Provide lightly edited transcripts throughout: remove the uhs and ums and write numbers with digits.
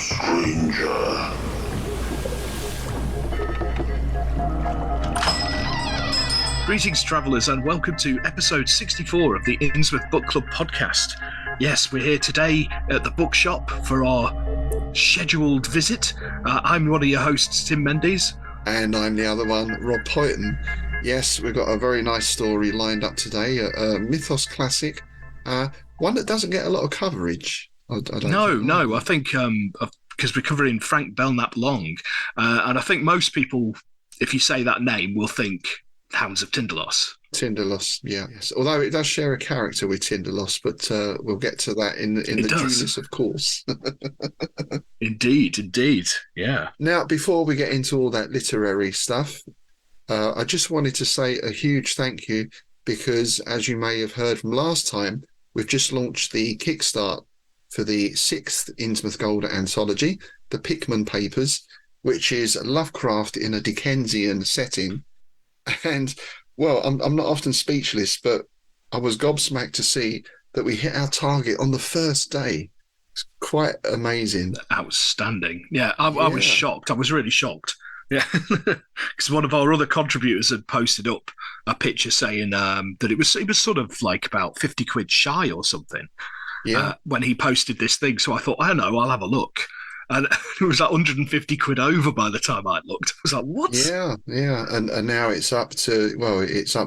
stranger. Greetings, travellers, and welcome to episode 64 of the Innsmouth Book Club podcast. Yes, we're here today at the bookshop for our scheduled visit. I'm one of your hosts, Tim Mendes. And I'm the other one, Rob Poyton. Yes, we've got a very nice story lined up today, a Mythos classic, one that doesn't get a lot of coverage. I think because we're covering Frank Belknap Long, and I think most people, if you say that name, will think Hounds of Tindalos. Tindalos, yeah. Yes. Although it does share a character with Tindalos, but we'll get to that in the Julius, of course. Indeed, yeah. Now, before we get into all that literary stuff, I just wanted to say a huge thank you because, as you may have heard from last time, we've just launched the Kickstart for the 6th Innsmouth Gold anthology, the Pickman Papers, which is Lovecraft in a Dickensian setting. And, well, I'm not often speechless, but I was gobsmacked to see that we hit our target on the first day. It's quite amazing. Outstanding. Yeah, I was shocked. I was really shocked. Yeah, because one of our other contributors had posted up a picture saying that it was sort of like about 50 quid shy or something. Yeah. When he posted this thing. So I thought, I don't know, I'll have a look. And it was like 150 quid over by the time I looked. I was like, what? Yeah. And now it's up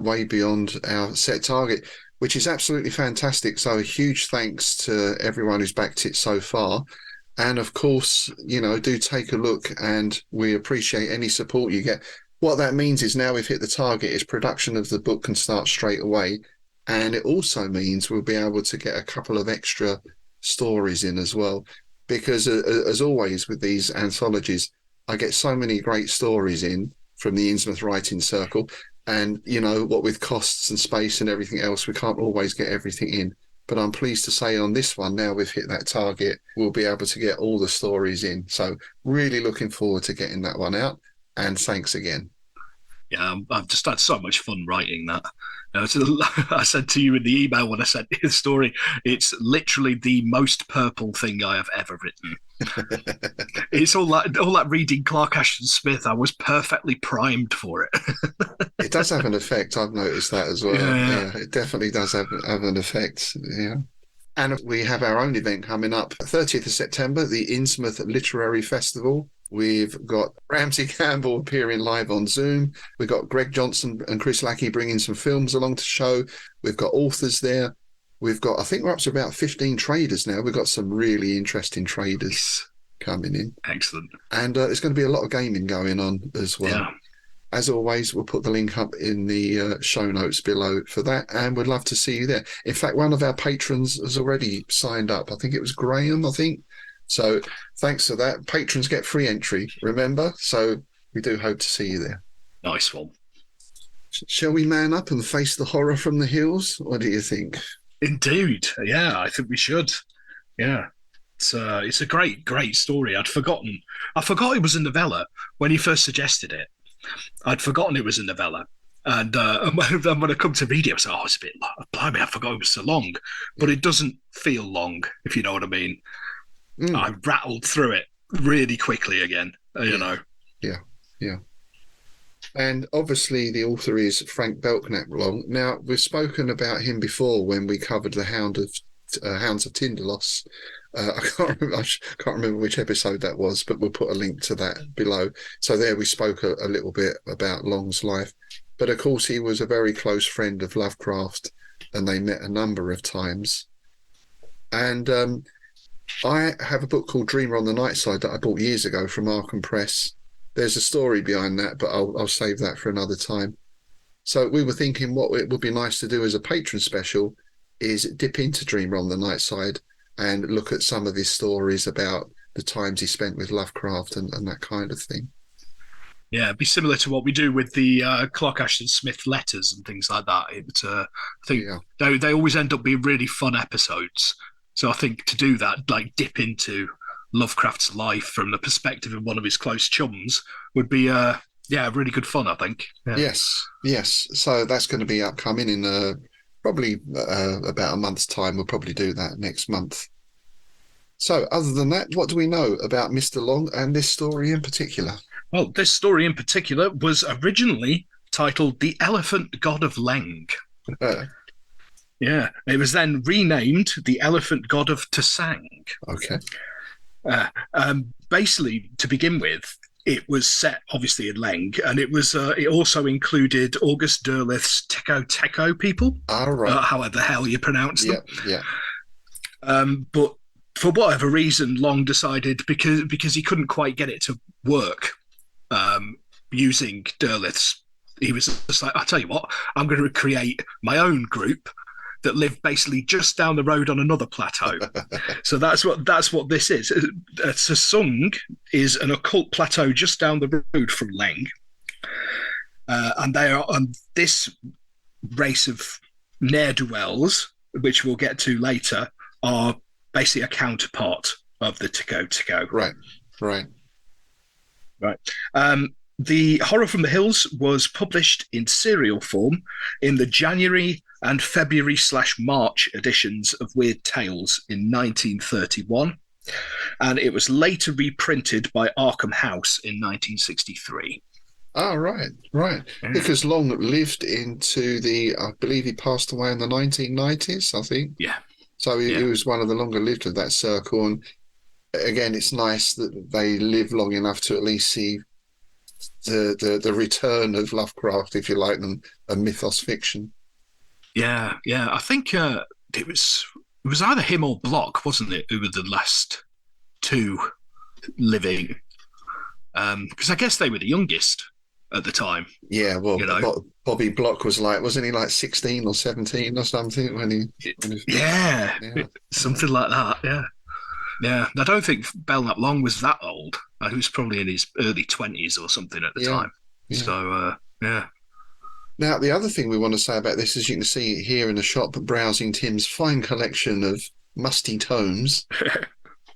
way beyond our set target, which is absolutely fantastic. So a huge thanks to everyone who's backed it so far. And of course, do take a look, and we appreciate any support you get. What that means is now we've hit the target is production of the book can start straight away. And it also means we'll be able to get a couple of extra stories in as well. Because as always with these anthologies, I get so many great stories in from the Innsmouth Writing Circle. And, what with costs and space and everything else, we can't always get everything in. But I'm pleased to say on this one, now we've hit that target, we'll be able to get all the stories in. So really looking forward to getting that one out. And thanks again. Yeah, I've just had so much fun writing that. I said to you in the email when I sent you the story, it's literally the most purple thing I have ever written. It's all that reading Clark Ashton Smith. I was perfectly primed for it. It does have an effect. I've noticed that as well. Yeah, it definitely does have an effect. Yeah. And we have our own event coming up, 30th of September, the Innsmouth Literary Festival. We've got Ramsey Campbell appearing live on Zoom. We've got Greg Johnson and Chris Lackey bringing some films along to show. We've got authors there. We've got, I think we're up to about 15 traders now. We've got some really interesting traders coming in. Excellent. And there's going to be a lot of gaming going on as well. Yeah. As always, we'll put the link up in the show notes below for that, and we'd love to see you there. In fact, one of our patrons has already signed up. I think it was Graham, So thanks for that. Patrons get free entry, remember? So we do hope to see you there. Nice one. Shall we man up and face the horror from the hills? What do you think? Indeed. Yeah, I think we should. Yeah. It's a great story. I forgot it was a novella when you first suggested it. I'd forgotten it was a novella. And when I come to read it, I was like, it's a bit long. Blimey, I forgot it was so long. But it doesn't feel long, if you know what I mean. I rattled through it really quickly again, Yeah. And obviously the author is Frank Belknap Long. Now, we've spoken about him before when we covered the Hounds of Tindalos. I can't remember which episode that was, but we'll put a link to that below. So there we spoke a little bit about Long's life. But of course, he was a very close friend of Lovecraft, and they met a number of times. And I have a book called Dreamer on the Night Side that I bought years ago from Arkham Press. There's a story behind that, but I'll save that for another time. So we were thinking what it would be nice to do as a patron special is dip into Dreamer on the Night Side and look at some of his stories about the times he spent with Lovecraft and that kind of thing. Yeah, it'd be similar to what we do with the Clark Ashton Smith letters and things like that. I think they always end up being really fun episodes. So I think to do that, like dip into Lovecraft's life from the perspective of one of his close chums would be, really good fun, I think. Yeah. Yes. So that's going to be upcoming in probably about a month's time. We'll probably do that next month. So, other than that, what do we know about Mr. Long and this story in particular? Well, this story in particular was originally titled The Elephant God of Leng. Uh, Yeah, it was then renamed The Elephant God of Tasang. okay. Basically, to begin with, it was set obviously in Leng, and it also included August Derleth's Teko Teko people, All right. however the hell you pronounce them. Yeah. But for whatever reason, Long decided because he couldn't quite get it to work using Derleth's. He was just like, I'll tell you what, I'm going to create my own group that live basically just down the road on another plateau. So that's what this is. Sasung is an occult plateau just down the road from Leng, and they are on this race of ne'er-do-wells, which we'll get to later, are basically a counterpart of the Teko Teko. Right. The Horror from the Hills was published in serial form in the January and February/March editions of Weird Tales in 1931, and it was later reprinted by Arkham House in 1963. Oh, right. Yeah. Because Long lived into I believe he passed away in the 1990s, I think. Yeah. So he was one of the longer lived of that circle. And again, it's nice that they live long enough to at least see the return of Lovecraft, if you like, and mythos fiction. Yeah. I think it was either him or Block, wasn't it, who were the last two living? Because I guess they were the youngest at the time. Yeah, well, you know? Bobby Block wasn't he like 16 or 17 or something when he yeah, something like that. Yeah. I don't think Belknap Long was that old. He was probably in his early 20s or something at the time. Yeah. So, yeah. Now, the other thing we want to say about this, as you can see here in the shop, browsing Tim's fine collection of musty tomes,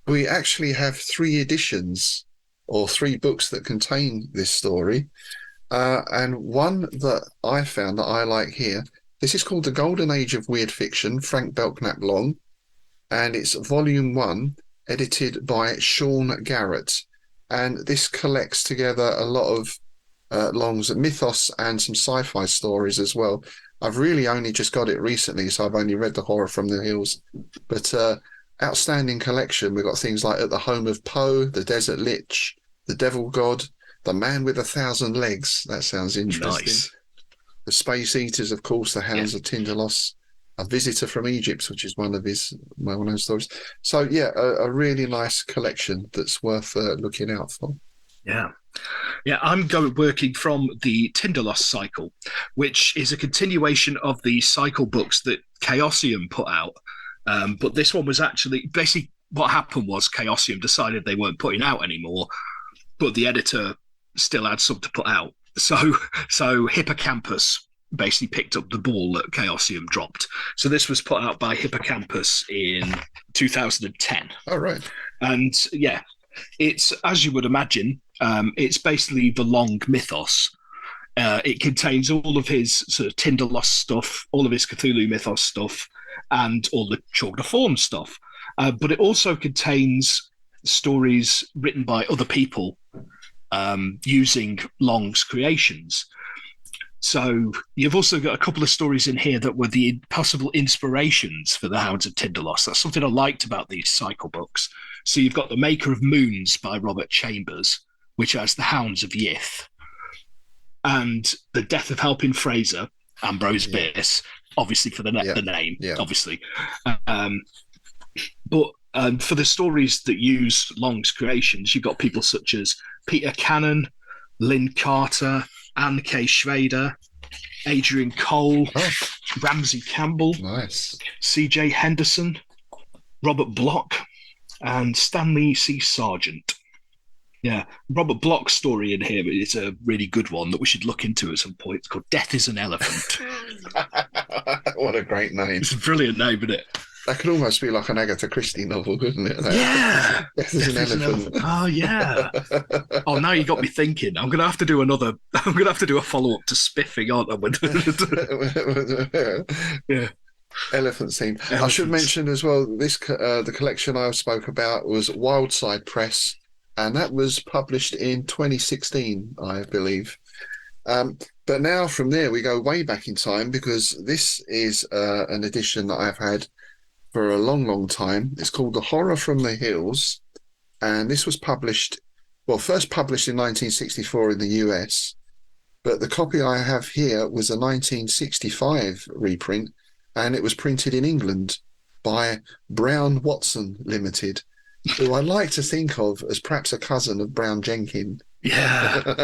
we actually have 3 editions or 3 books that contain this story. And one that I found that I like here, this is called The Golden Age of Weird Fiction, Frank Belknap Long, and it's volume 1, edited by Sean Garrett. And this collects together a lot of Long's mythos and some sci-fi stories as well. I've really only just got it recently, so I've only read The Horror from the Hills. But outstanding collection. We've got things like At the Home of Poe, The Desert Lich, The Devil God, The Man with 1,000 Legs. That sounds interesting. Nice. The Space Eaters, of course, The Hounds of Tindalos, A Visitor from Egypt, which is one of his well-known stories. So, yeah, a really nice collection that's worth looking out for. Yeah, I'm working from the Tindalos cycle, which is a continuation of the cycle books that Chaosium put out. But this one was actually basically what happened was Chaosium decided they weren't putting out anymore, but the editor still had some to put out. So Hippocampus basically picked up the ball that Chaosium dropped. So this was put out by Hippocampus in 2010. Oh, right. And yeah, it's, as you would imagine, it's basically the Long mythos. It contains all of his sort of Tindalos stuff, all of his Cthulhu mythos stuff, and all the Chordal de Form stuff. But it also contains stories written by other people using Long's creations. So you've also got a couple of stories in here that were the possible inspirations for the Hounds of Tindalos. That's something I liked about these cycle books. So you've got The Maker of Moons by Robert Chambers, which has the Hounds of Yith, and The Death of Halpin Fraser, Ambrose Bierce, obviously for the name, obviously. But for the stories that use Long's creations, you've got people such as Peter Cannon, Lynn Carter, Anne K. Schrader, Adrian Cole, Ramsey Campbell, nice, C.J. Henderson, Robert Block, and Stanley C. Sargent. Yeah, Robert Block's story in here is a really good one that we should look into at some point. It's called Death is an Elephant. What a great name. It's a brilliant name, isn't it? That could almost be like an Agatha Christie novel, couldn't it? Yeah. Death is an Elephant. Oh, yeah. Oh, now you got me thinking. I'm going to have to do a follow-up to Spiffing, aren't I? Yeah. Elephant theme. I should Elephants. mention as well, the collection I spoke about was Wildside Press, and that was published in 2016, I believe. But now from there we go way back in time because this is an edition that I've had for a long, long time. It's called The Horror from the Hills, and this was published, well, first published in 1964 in the US, but the copy I have here was a 1965 reprint, and it was printed in England by Brown Watson Limited, who I like to think of as perhaps a cousin of Brown Jenkin. Yeah.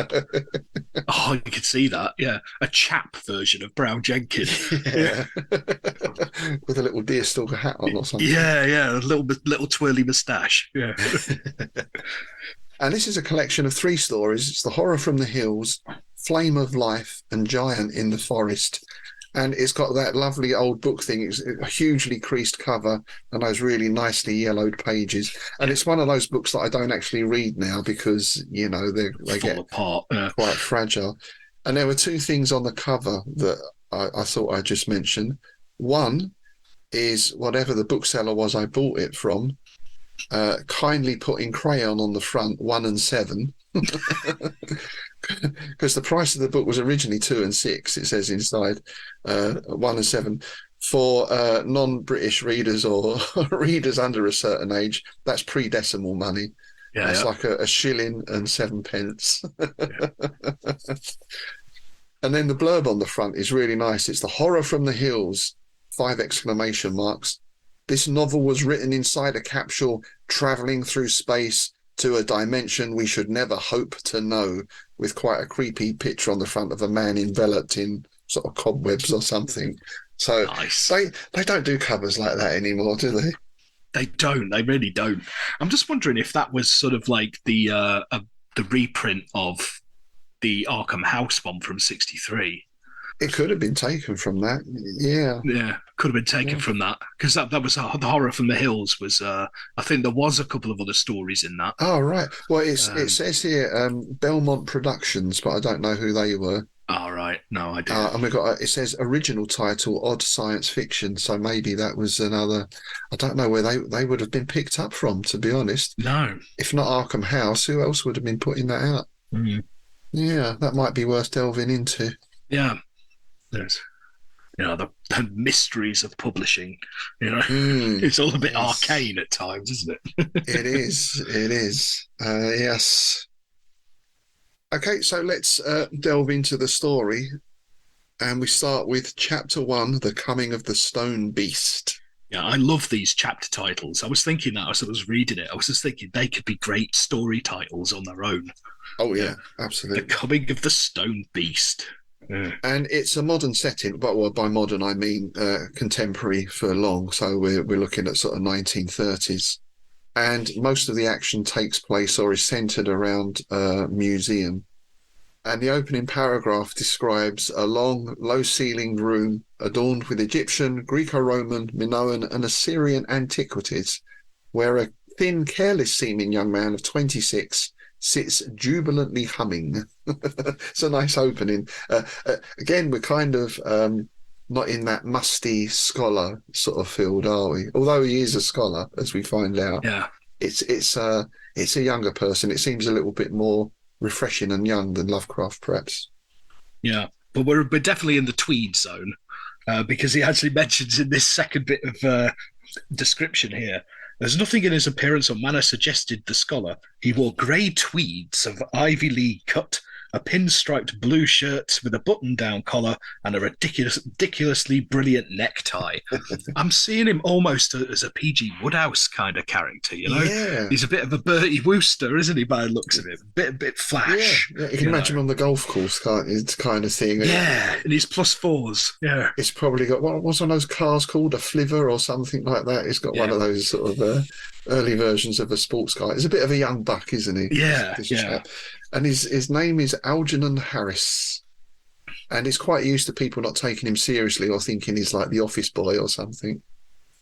Oh, you could see that. Yeah. A chap version of Brown Jenkins. Yeah. With a little deerstalker hat on or something. Yeah, yeah. A little twirly moustache. Yeah. And this is a collection of 3 stories. It's The Horror from the Hills, Flame of Life, and Giant in the Forest. And it's got that lovely old book thing. It's a hugely creased cover and those really nicely yellowed pages. And it's one of those books that I don't actually read now because, you know, they Fall get apart. Yeah. quite fragile. And there were 2 things on the cover that I thought I'd just mention. One is whatever the bookseller was I bought it from, kindly put in crayon on the front 1 and 7. Because the price of the book was originally 2 and 6, it says inside, 1 and 7. For non-British readers or readers under a certain age, that's pre-decimal money. Yeah. That's Yeah. like a shilling and 7 pence. And then the blurb on the front is really nice. It's The Horror from the Hills, 5 exclamation marks. This novel was written inside a capsule, traveling through space to a dimension we should never hope to know, with quite a creepy picture on the front of a man enveloped in sort of cobwebs or something. So Nice. they don't do covers like that anymore, do they? They don't. They really don't. I'm just wondering if that was sort of like the reprint of the Arkham House one from '63. It could have been taken from that. Yeah. Yeah, could have been taken Yeah. from that because that was the Horror from the Hills. Was I think there was a couple of other stories in that. Oh, right. Well, it Um, says here Belmont Productions, but I don't know who they were. All right, no idea. And it says original title, Odd Science Fiction. So maybe that was another. I don't know where they would have been picked up from, to be honest. No. If not Arkham House, who else would have been putting that out? Mm. Yeah, that might be worth delving into. Yeah. There's, the mysteries of publishing. Mm, It's all a bit yes. arcane at times, isn't it? It is. It is. Yes. Okay, so let's delve into the story. And we start with Chapter 1, The Coming of the Stone Beast. Yeah, I love these chapter titles. I was thinking that as I was reading it. I was just thinking they could be great story titles on their own. Oh, yeah, The absolutely. Coming of the Stone Beast. Yeah. And it's a modern setting, but well, by modern I mean contemporary for long. So we're looking at sort of 1930s, and most of the action takes place or is centered around a museum. And the opening paragraph describes a long, low-ceilinged room adorned with Egyptian, Greco-Roman, Minoan, and Assyrian antiquities, where a thin, careless-seeming young man of 26 sits jubilantly humming. It's a nice opening. Again, we're kind of not in that musty scholar sort of field, are we? Although he is a scholar, as we find out. Yeah. It's a younger person. It seems a little bit more refreshing and young than Lovecraft, perhaps. Yeah. But we're definitely in the tweed zone because he actually mentions in this second bit of description here. There's nothing in his appearance or manner suggested the scholar. He wore grey tweeds of Ivy League cut, a pinstriped blue shirt with a button-down collar, and a ridiculously brilliant necktie. I'm seeing him almost as a P.G. Wodehouse kind of character, Yeah. He's a bit of a Bertie Wooster, isn't he, by the looks of him? Bit flash. Yeah, you can imagine on the golf course, it's kind of thing. Yeah, and he's +4s. Yeah. It's probably got, what was one of those cars called? A flivver or something like that. It's got one of those sort of early versions of a sports car. He's a bit of a young buck, isn't he? Yeah, This yeah. chap. And his name is Algernon Harris. And he's quite used to people not taking him seriously or thinking he's like the office boy or something.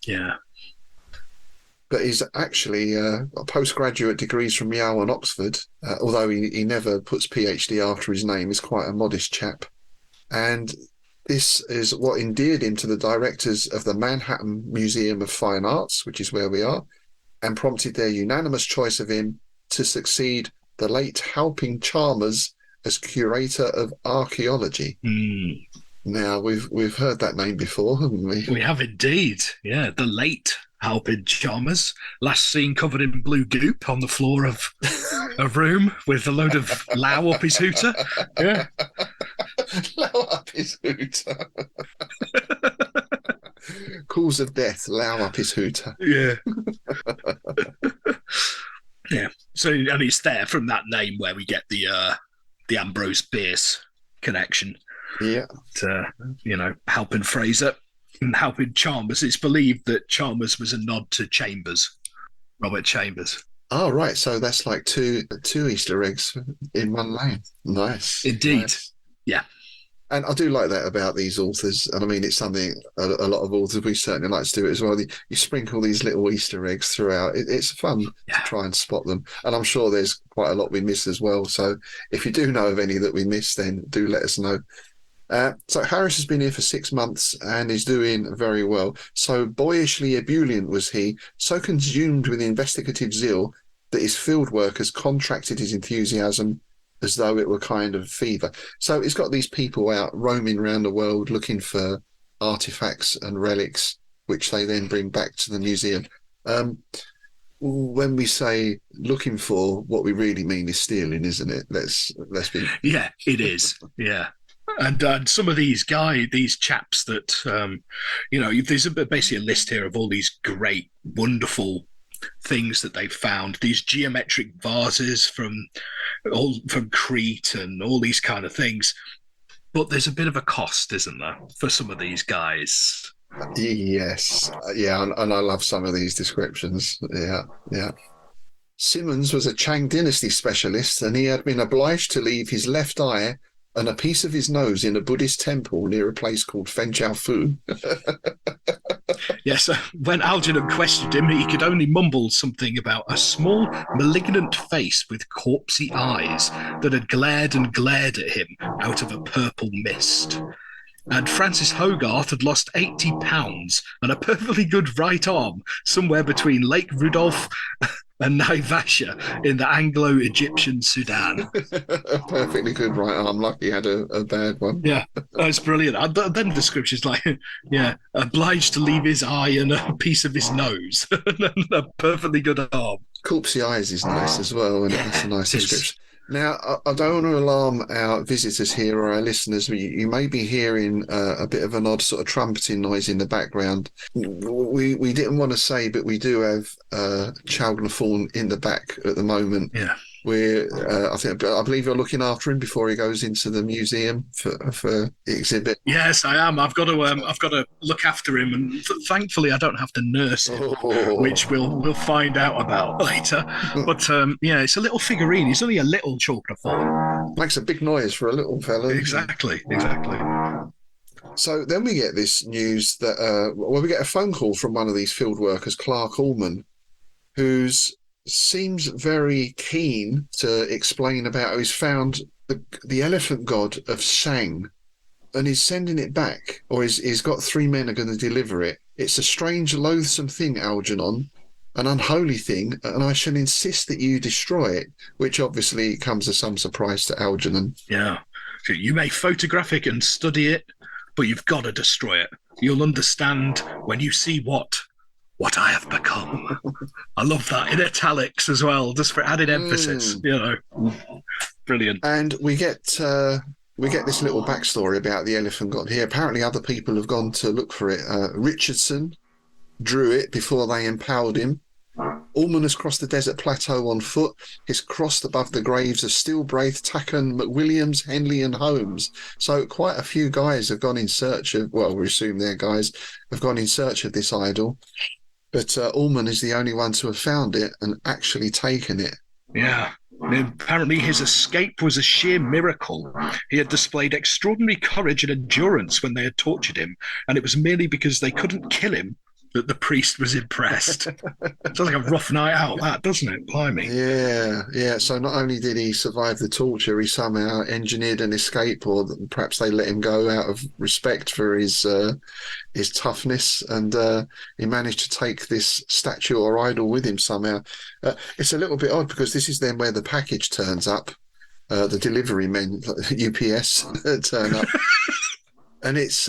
Yeah. But he's actually got postgraduate degrees from Yale and Oxford, although he never puts PhD after his name. He's quite a modest chap. And This is what endeared him to the directors of the Manhattan Museum of Fine Arts, which is where we are, and prompted their unanimous choice of him to succeed the late Halpin Chalmers as curator of archaeology. Mm, Now we've heard that name before, haven't we? we have indeed. Yeah, the late Halpin Chalmers, last seen covered in blue goop on the floor of a room with a load of low up his hooter. Yeah. Low up his hooter. Calls of death, low up his hooter. Yeah. Yeah. So, and it's there from that name where we get the Ambrose Bierce connection Yeah. to, Halpin Fraser and Halpin Chalmers. It's believed that Chalmers was a nod to Chambers, Robert Chambers. Oh, right. So that's like two Easter eggs in one lane. Nice. Indeed. Nice. Yeah. And I do like that about these authors. And I mean, it's something a lot of authors, we certainly like to do it as well. You sprinkle these little Easter eggs throughout. It's fun to try and spot them. And I'm sure there's quite a lot we miss as well. So if you do know of any that we missed, then do let us know. So Harris has been here for 6 months and is doing very well. So boyishly ebullient was he, so consumed with investigative zeal that his field workers contracted his enthusiasm as though it were kind of fever. So it's got these people out roaming around the world looking for artifacts and relics, which they then bring back to the museum. When we say looking for, what we really mean is stealing, isn't it? Let's be. Yeah, it is. Yeah. And some of these chaps that, there's basically a list here of all these great, wonderful things that they've found. These geometric vases from Crete and all these kind of things. But there's a bit of a cost, isn't there, for some of these guys? Yes. Yeah, and I love some of these descriptions. Yeah. Simmons was a Chang dynasty specialist, and he had been obliged to leave his left eye and a piece of his nose in a Buddhist temple near a place called Fenjiaofu. Yes, when Algernon questioned him, he could only mumble something about a small, malignant face with corpsey eyes that had glared and glared at him out of a purple mist. And Francis Hogarth had lost 80 pounds and a perfectly good right arm somewhere between Lake Rudolph and Naivasha in the Anglo-Egyptian Sudan. A perfectly good right arm, like he had a bad one. Yeah, that's brilliant. Then descriptions like, obliged to leave his eye and a piece of his nose, a perfectly good arm. Corpsey eyes is nice as well, and that's a nice description. Now, I don't want to alarm our visitors here or our listeners. You may be hearing a bit of an odd sort of trumpeting noise in the background. We didn't want to say, but we do have Chalgna Fawn in the back at the moment. Yeah. I believe you're looking after him before he goes into the museum for the exhibit. Yes, I am. I've got to look after him, and thankfully I don't have to nurse him, which we'll find out about later. But it's a little figurine. He's only a little Chalgna Fawn. Makes a big noise for a little fella. Exactly. So then we get this news that we get a phone call from one of these field workers, Clark Allman, who's seems very keen to explain about how he's found the elephant god of Shang, and he's sending it back, or he's got 3 men are going to deliver it. It's a strange, loathsome thing, Algernon, an unholy thing, and I shall insist that you destroy it, which obviously comes as some surprise to Algernon. Yeah. So you may photograph it and study it, but you've got to destroy it. You'll understand when you see what I have become. I love that in italics as well, just for added emphasis. Brilliant. And we get this little backstory about the elephant god here. Apparently, other people have gone to look for it. Richardson drew it before they empowered him. Allman has crossed the desert plateau on foot. He's crossed above the graves of Stilbraith, Tacken, McWilliams, Henley and Holmes. So quite a few guys have gone in search of, well, we assume they're guys, have gone in search of this idol. But Allman is the only one to have found it and actually taken it. Yeah. Apparently his escape was a sheer miracle. He had displayed extraordinary courage and endurance when they had tortured him, and it was merely because they couldn't kill him that the priest was impressed. Sounds like a rough night out, that, doesn't it? Blimey. Yeah, yeah. So not only did he survive the torture, he somehow engineered an escape, or perhaps they let him go out of respect for his toughness, and he managed to take this statue or idol with him somehow. It's a little bit odd because this is then where the package turns up. The delivery men, UPS, turn up. And it's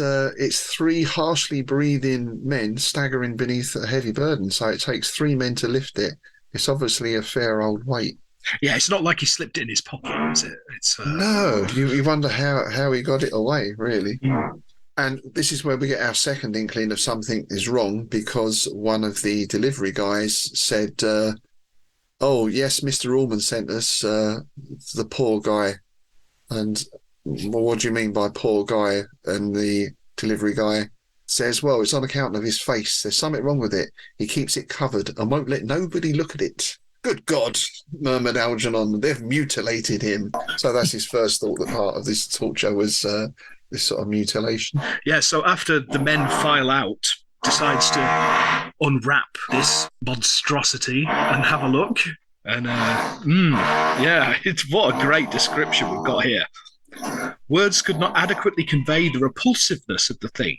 three harshly breathing men staggering beneath a heavy burden. So it takes three men to lift it. It's obviously a fair old weight. Yeah, it's not like he slipped it in his pocket, is it? It's No, you wonder how he got it away, really. Mm. And this is where we get our second inkling of something is wrong, because one of the delivery guys said, "Oh yes, Mr. Allman sent us the poor guy." And well, what do you mean by poor guy? And the delivery guy says, "Well, it's on account of his face. There's something wrong with it. He keeps it covered and won't let nobody look at it." "Good God," murmured Algernon, "they've mutilated him." So that's his first thought, that part of this torture was this sort of mutilation. Yeah, so after the men file out, decides to unwrap this monstrosity and have a look. And yeah, it's what a great description we've got here. Words could not adequately convey the repulsiveness of the thing.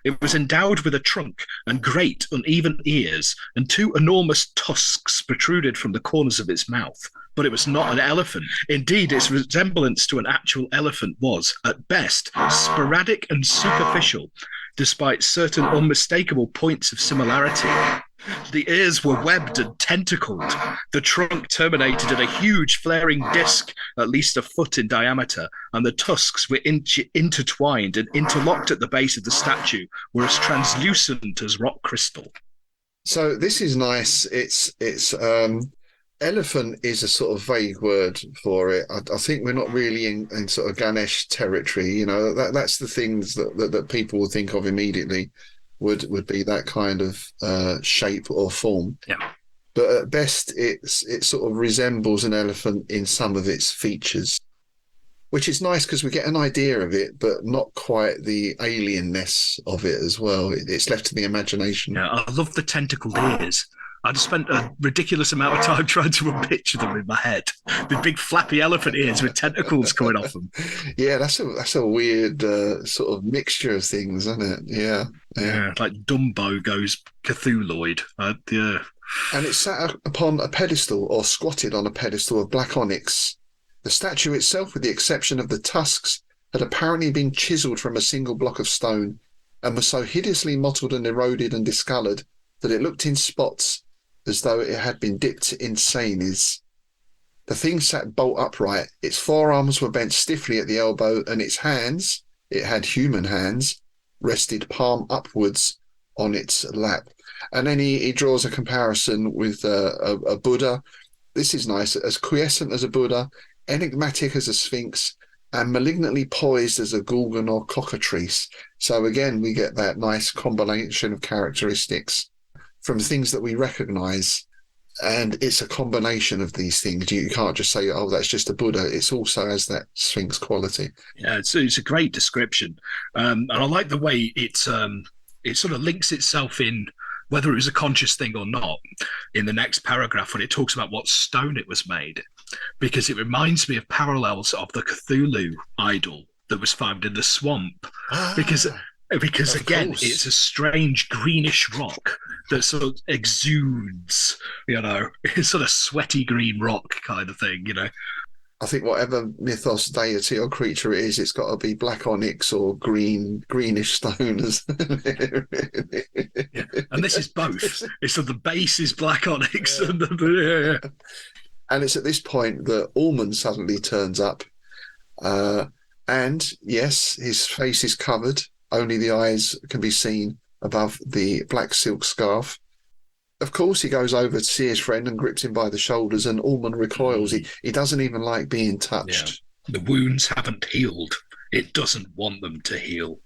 It was endowed with a trunk and great uneven ears, and two enormous tusks protruded from the corners of its mouth. But it was not an elephant. Indeed, its resemblance to an actual elephant was, at best, sporadic and superficial, despite certain unmistakable points of similarity. The ears were webbed and tentacled. The trunk terminated in a huge flaring disc, at least a foot in diameter, and the tusks were intertwined and interlocked at the base of the statue, were as translucent as rock crystal. So this is nice. It's elephant is a sort of vague word for it. I think we're not really in sort of Ganesh territory. You know, that's the things that people will think of immediately would be that kind of shape or form. Yeah. But at best, it sort of resembles an elephant in some of its features, which is nice because we get an idea of it, but not quite the alienness of it as well. It's left to the imagination. Yeah, I love the tentacled ears. I just spent a ridiculous amount of time trying to picture them in my head. The big flappy elephant ears with tentacles coming off them. Yeah, that's a weird sort of mixture of things, isn't it? Yeah. Like Dumbo goes Cthulhuoid. Yeah. And it's sat upon a pedestal, or squatted on a pedestal of black onyx. The statue itself, with the exception of the tusks, had apparently been chiselled from a single block of stone, and was so hideously mottled and eroded and discoloured that it looked in spots as though it had been dipped in sanies. The thing sat bolt upright. Its forearms were bent stiffly at the elbow, and its hands, it had human hands, rested palm upwards on its lap. And then he draws a comparison with a Buddha. This is nice. As quiescent as a Buddha, enigmatic as a sphinx, and malignantly poised as a Gorgon or cockatrice. So again, we get that nice combination of characteristics from things that we recognize. And it's a combination of these things. You can't just say, "Oh, that's just a Buddha." It's also has that Sphinx quality. Yeah, it's a great description. And I like the way it sort of links itself in, whether it was a conscious thing or not, in the next paragraph when it talks about what stone it was made, because it reminds me of parallels of the Cthulhu idol that was found in the swamp. Because again, it's a strange greenish rock that sort of exudes, it's sort of sweaty green rock kind of thing, I think whatever mythos, deity or creature it is, it's got to be black onyx or greenish stone. Yeah. And this is both. It's the base is black onyx. Yeah. And And it's at this point that Allman suddenly turns up. And yes, his face is covered. Only the eyes can be seen above the black silk scarf. Of course, he goes over to see his friend and grips him by the shoulders, and Allman recoils. He doesn't even like being touched. Yeah. The wounds haven't healed. It doesn't want them to heal.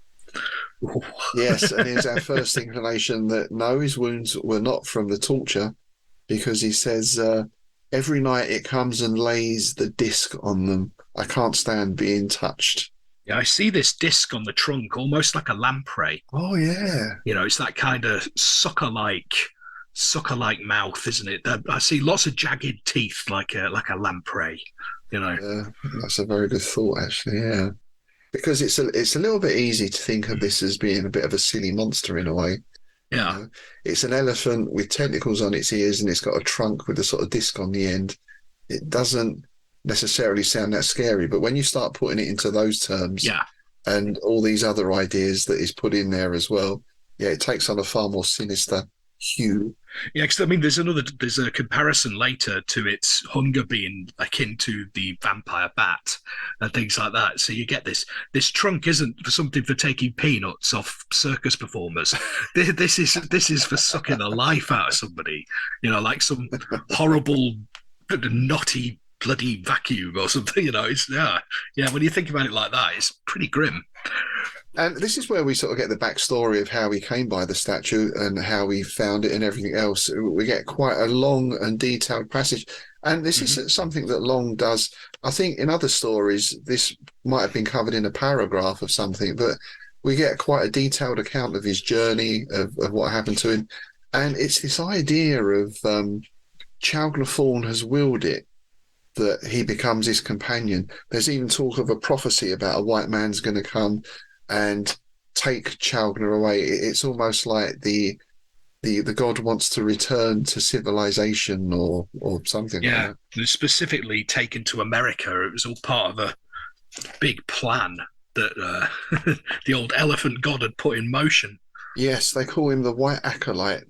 Yes, and here's our first inclination that no, his wounds were not from the torture, because he says, "Every night it comes and lays the disc on them. I can't stand being touched." Yeah, I see this disc on the trunk, almost like a lamprey. Oh yeah. It's that kind of sucker-like mouth, isn't it? I see lots of jagged teeth, like a lamprey. You know. That's a very good thought, actually. Yeah, because it's a little bit easy to think of this as being a bit of a silly monster in a way. You Yeah, know, it's an elephant with tentacles on its ears, and it's got a trunk with a sort of disc on the end. It doesn't necessarily sound that scary, but when you start putting it into those terms yeah. and all these other ideas that is put in there as well, yeah, it takes on a far more sinister hue. Yeah, because I mean, there's a comparison later to its hunger being akin to the vampire bat and things like that. So you get this trunk isn't for something for taking peanuts off circus performers. This is for sucking the life out of somebody. Like some horrible, knotty bloody vacuum or something. It's yeah. When you think about it like that, it's pretty grim. And this is where we sort of get the backstory of how we came by the statue and how we found it and everything else. We get quite a long and detailed passage. And this is something that Long does. I think in other stories, this might have been covered in a paragraph of something, but we get quite a detailed account of his journey, of what happened to him. And it's this idea of Chowgla has willed it, that he becomes his companion. There's even talk of a prophecy about a white man's going to come and take Chowgna away. It's almost like the god wants to return to civilization or something like that. Yeah, specifically taken to America. It was all part of a big plan that the old elephant god had put in motion. Yes, they call him the White Acolyte.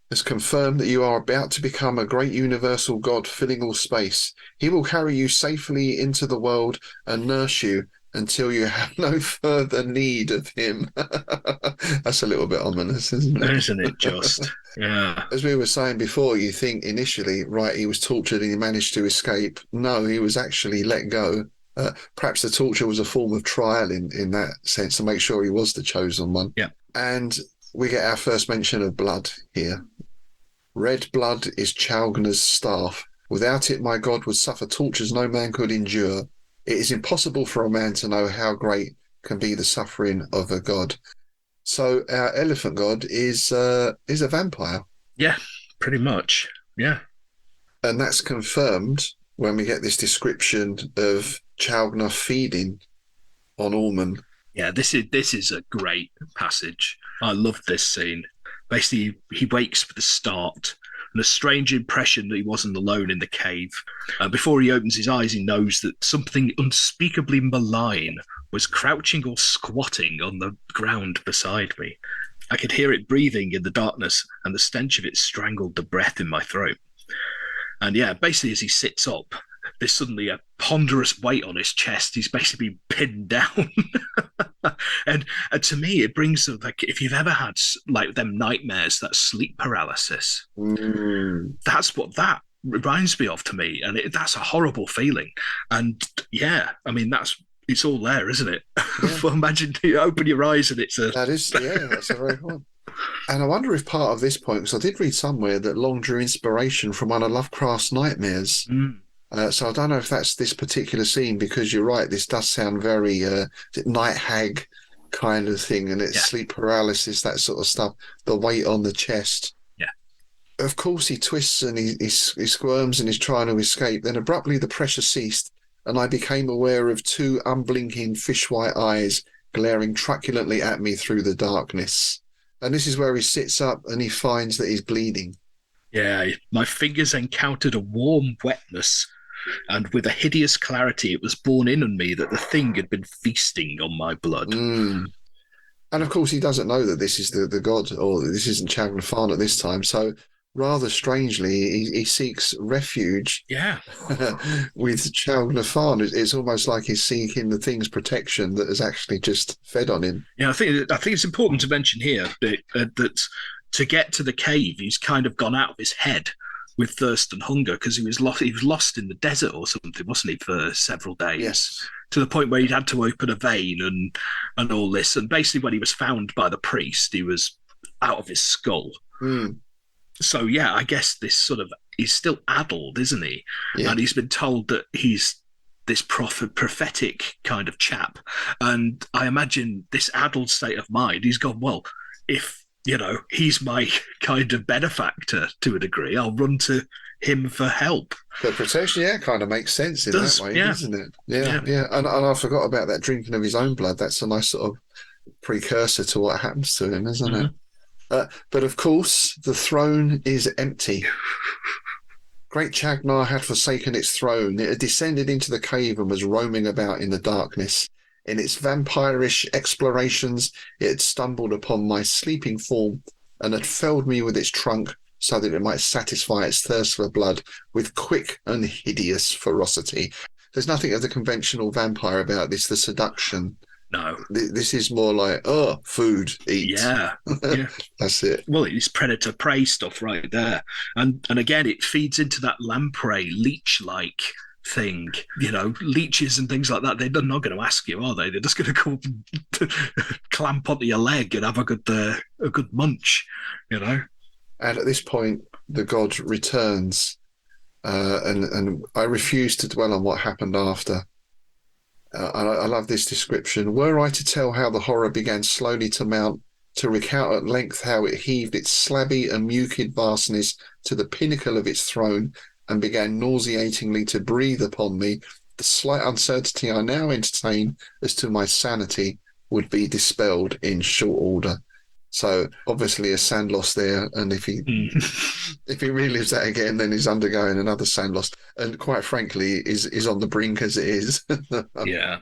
Has confirmed that you are about to become a great universal god filling all space. He will carry you safely into the world and nurse you until you have no further need of him. That's a little bit ominous, isn't it? Isn't it just? Yeah. As we were saying before, you think initially, right, he was tortured and he managed to escape. No, he was actually let go. Perhaps the torture was a form of trial in that sense to make sure he was the chosen one. Yeah. And we get our first mention of blood here. Red blood is Chowgna's staff. Without it, my god would suffer tortures no man could endure. It is impossible for a man to know how great can be the suffering of a god. So our elephant god is a vampire. Yeah, pretty much. Yeah. And that's confirmed when we get this description of Chowgna feeding on Ormond. Yeah, this is a great passage. I love this scene. Basically, he wakes for the start, and a strange impression that he wasn't alone in the cave. Before he opens his eyes, he knows that something unspeakably malign was crouching or squatting on the ground beside me. I could hear it breathing in the darkness, and the stench of it strangled the breath in my throat. And yeah, basically, as he sits up, there's suddenly a ponderous weight on his chest. He's basically pinned down. and to me, it brings, like, if you've ever had like them nightmares, that sleep paralysis, that's what that reminds me of to me. And that's a horrible feeling. And yeah, I mean, it's all there, isn't it? Yeah. Well, imagine you open your eyes and it's a... That's a very good one. And I wonder if part of this point, because I did read somewhere that Long drew inspiration from one of Lovecraft's nightmares. So I don't know if that's this particular scene, because you're right, this does sound very night hag kind of thing, and it's sleep paralysis, that sort of stuff, the weight on the chest. Yeah. Of course, he twists and he squirms and he's trying to escape. Then abruptly the pressure ceased, and I became aware of two unblinking fish-white eyes glaring truculently at me through the darkness. And this is where he sits up and he finds that he's bleeding. Yeah, my fingers encountered a warm wetness, and with a hideous clarity it was borne in on me that the thing had been feasting on my blood. And of course he doesn't know that this is the god, or this isn't Chowgna at this time, so rather strangely he seeks refuge with Chowgna. It's almost like he's seeking the thing's protection that has actually just fed on him. Yeah, I think it's important to mention here that to get to the cave, he's kind of gone out of his head with thirst and hunger, because he was lost in the desert or something, wasn't he, for several days? Yes. To the point where he'd had to open a vein and all this. And basically when he was found by the priest, he was out of his skull. So yeah, I guess this sort of, he's still addled, isn't he? Yeah. And he's been told that he's this prophetic kind of chap. And I imagine this addled state of mind, he's gone, well, if, he's my kind of benefactor to a degree, I'll run to him for help. But protection, kind of makes sense in that way, doesn't it? Yeah. And I forgot about that drinking of his own blood. That's a nice sort of precursor to what happens to him, isn't it? But of course, the throne is empty. Great Chagnar had forsaken its throne. It had descended into the cave and was roaming about in the darkness. In its vampirish explorations, it had stumbled upon my sleeping form and had felled me with its trunk so that it might satisfy its thirst for blood with quick and hideous ferocity. There's nothing of the conventional vampire about this, the seduction. No. This is more like, food, eat. Yeah. That's it. Well, it's predator-prey stuff right there. And again, it feeds into that lamprey, leech-like thing. Leeches and things like that, they're not going to ask you, are they? They're just going to come clamp onto your leg and have a good munch, And at this point, the god returns, and I refuse to dwell on what happened after. I love this description. Were I to tell how the horror began slowly to mount, to recount at length how it heaved its slabby and mucid vastness to the pinnacle of its throne and began nauseatingly to breathe upon me, the slight uncertainty I now entertain as to my sanity would be dispelled in short order. So obviously a sand loss there, and if he relives that again, then he's undergoing another sand loss, and quite frankly, is on the brink as it is. Yeah,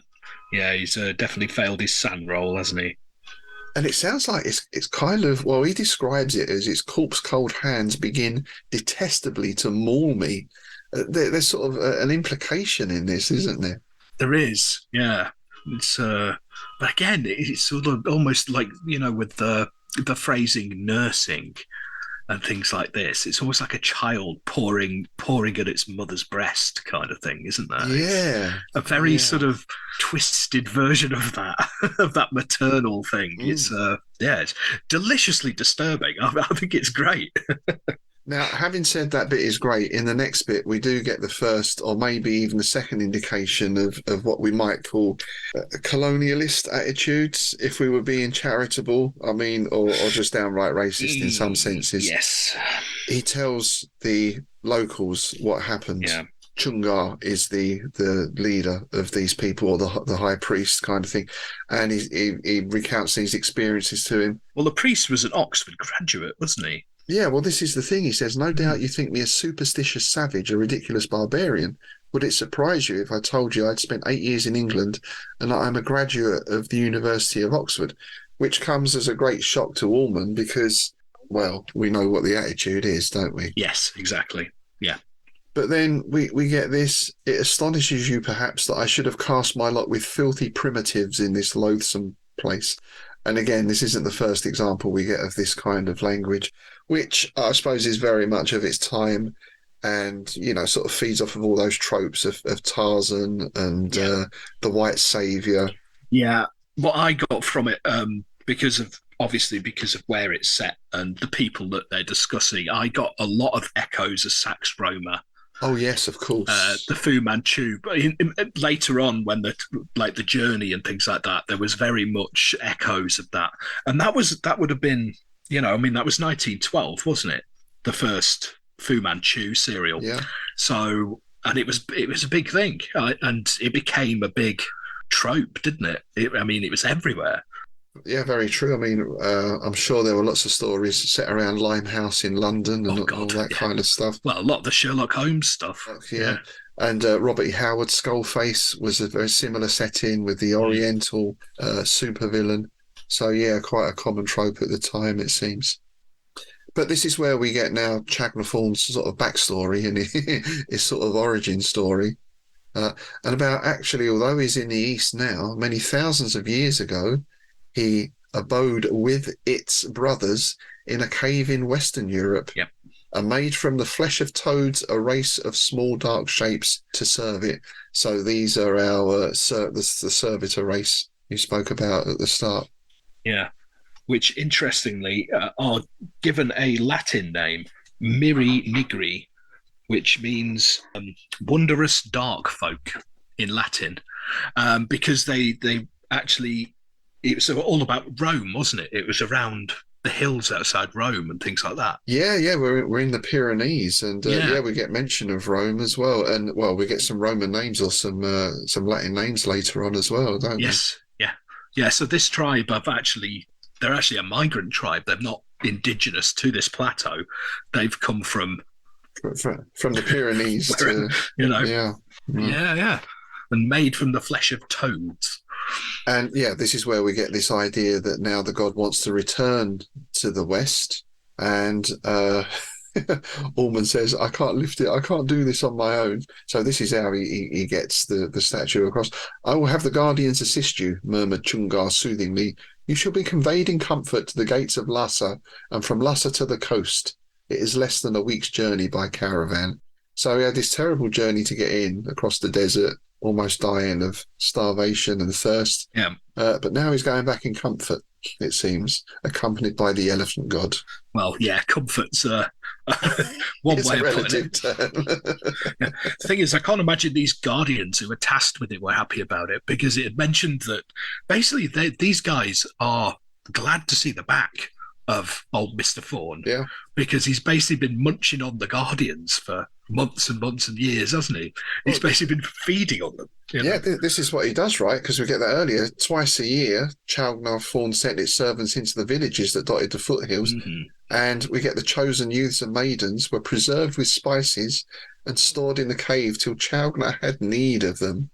he's definitely failed his sand roll, hasn't he? And it sounds like it's kind of, well, he describes it as its corpse cold hands begin detestably to maul me. There's sort of an implication in this, isn't there? There is, yeah. It's but again, it's sort of almost like with the phrasing nursing and things like this, it's almost like a child pouring at its mother's breast kind of thing, isn't there? Yeah, it's a very sort of twisted version of that maternal thing. It's it's deliciously disturbing. I think it's great. Now, having said that bit is great, in the next bit we do get the first or maybe even the second indication of what we might call colonialist attitudes, if we were being charitable, or just downright racist in some senses. Yes. He tells the locals what happened. Yeah. Chungar is the leader of these people, or the high priest kind of thing, and he recounts these experiences to him. Well, the priest was an Oxford graduate, wasn't he? Yeah, well, this is the thing. He says, no doubt you think me a superstitious savage, a ridiculous barbarian. Would it surprise you if I told you I'd spent 8 years in England and that I'm a graduate of the University of Oxford? Which comes as a great shock to Allman because, well, we know what the attitude is, don't we? Yes, exactly. Yeah. But then we get this. It astonishes you, perhaps, that I should have cast my lot with filthy primitives in this loathsome place. And again, this isn't the first example we get of this kind of language, which I suppose is very much of its time and, sort of feeds off of all those tropes of Tarzan and the white savior. Yeah. What I got from it, because of where it's set and the people that they're discussing, I got a lot of echoes of Sax Roma. Oh yes, of course. The Fu Manchu, but later on, when the journey and things like that, there was very much echoes of that, and that would have been, that was 1912, wasn't it? The first Fu Manchu serial. Yeah. So, and it was a big thing, and it became a big trope, didn't it? It was everywhere. Yeah, very true. I'm sure there were lots of stories set around Limehouse in London and all that kind of stuff. Well, a lot of the Sherlock Holmes stuff. Yeah. And Robert E. Howard's Skullface was a very similar setting with the Oriental supervillain. So, yeah, quite a common trope at the time, it seems. But this is where we get now Chagnar Thorne's sort of backstory and his sort of origin story. And about actually, although he's in the East now, many thousands of years ago, he abode with its brothers in a cave in Western Europe, and made from the flesh of toads a race of small dark shapes to serve it. So these are the servitor race you spoke about at the start. Yeah, which interestingly are given a Latin name, Miri Nigri, which means wondrous dark folk in Latin, because they actually it was all about Rome, wasn't it? It was around the hills outside Rome and things like that. Yeah, we're in the Pyrenees, and Yeah. yeah, we get mention of Rome as well, and well, we get some Roman names or some Latin names later on as well, don't we? Yes. Yeah. Yeah. So this tribe have actually they're actually a migrant tribe. They're not indigenous to this plateau. They've come from From the Pyrenees where to you know. yeah, mm. Yeah. Yeah. And made from the flesh of toads. And yeah, this is where we get this idea that now the god wants to return to the west, and Allman says, "I can't lift it. I can't do this on my own." So this is how he gets the statue across. "I will have the guardians assist you," murmured Chungar soothingly. "You shall be conveyed in comfort to the gates of Lhasa, and from Lhasa to the coast. It is less than a week's journey by caravan." So he had this terrible journey to get in across the desert, almost dying of starvation and thirst. Yeah. But now he's going back in comfort, it seems, accompanied by the elephant god. Well, yeah, comfort's one It's way a of putting relative it. term. Yeah. The thing is, I can't imagine these guardians who were tasked with it were happy about it, because it had mentioned that basically these guys are glad to see the back of old Mr. Thorne, Yeah. because he's basically been munching on the guardians for months and months and years, hasn't he? He's basically been feeding on them. Yeah, this is what he does, right? Because we get that earlier. Twice a year, Chalgnar Thorn sent its servants into the villages that dotted the foothills, Mm-hmm. and we get the chosen youths and maidens were preserved with spices and stored in the cave till Chalgnar had need of them.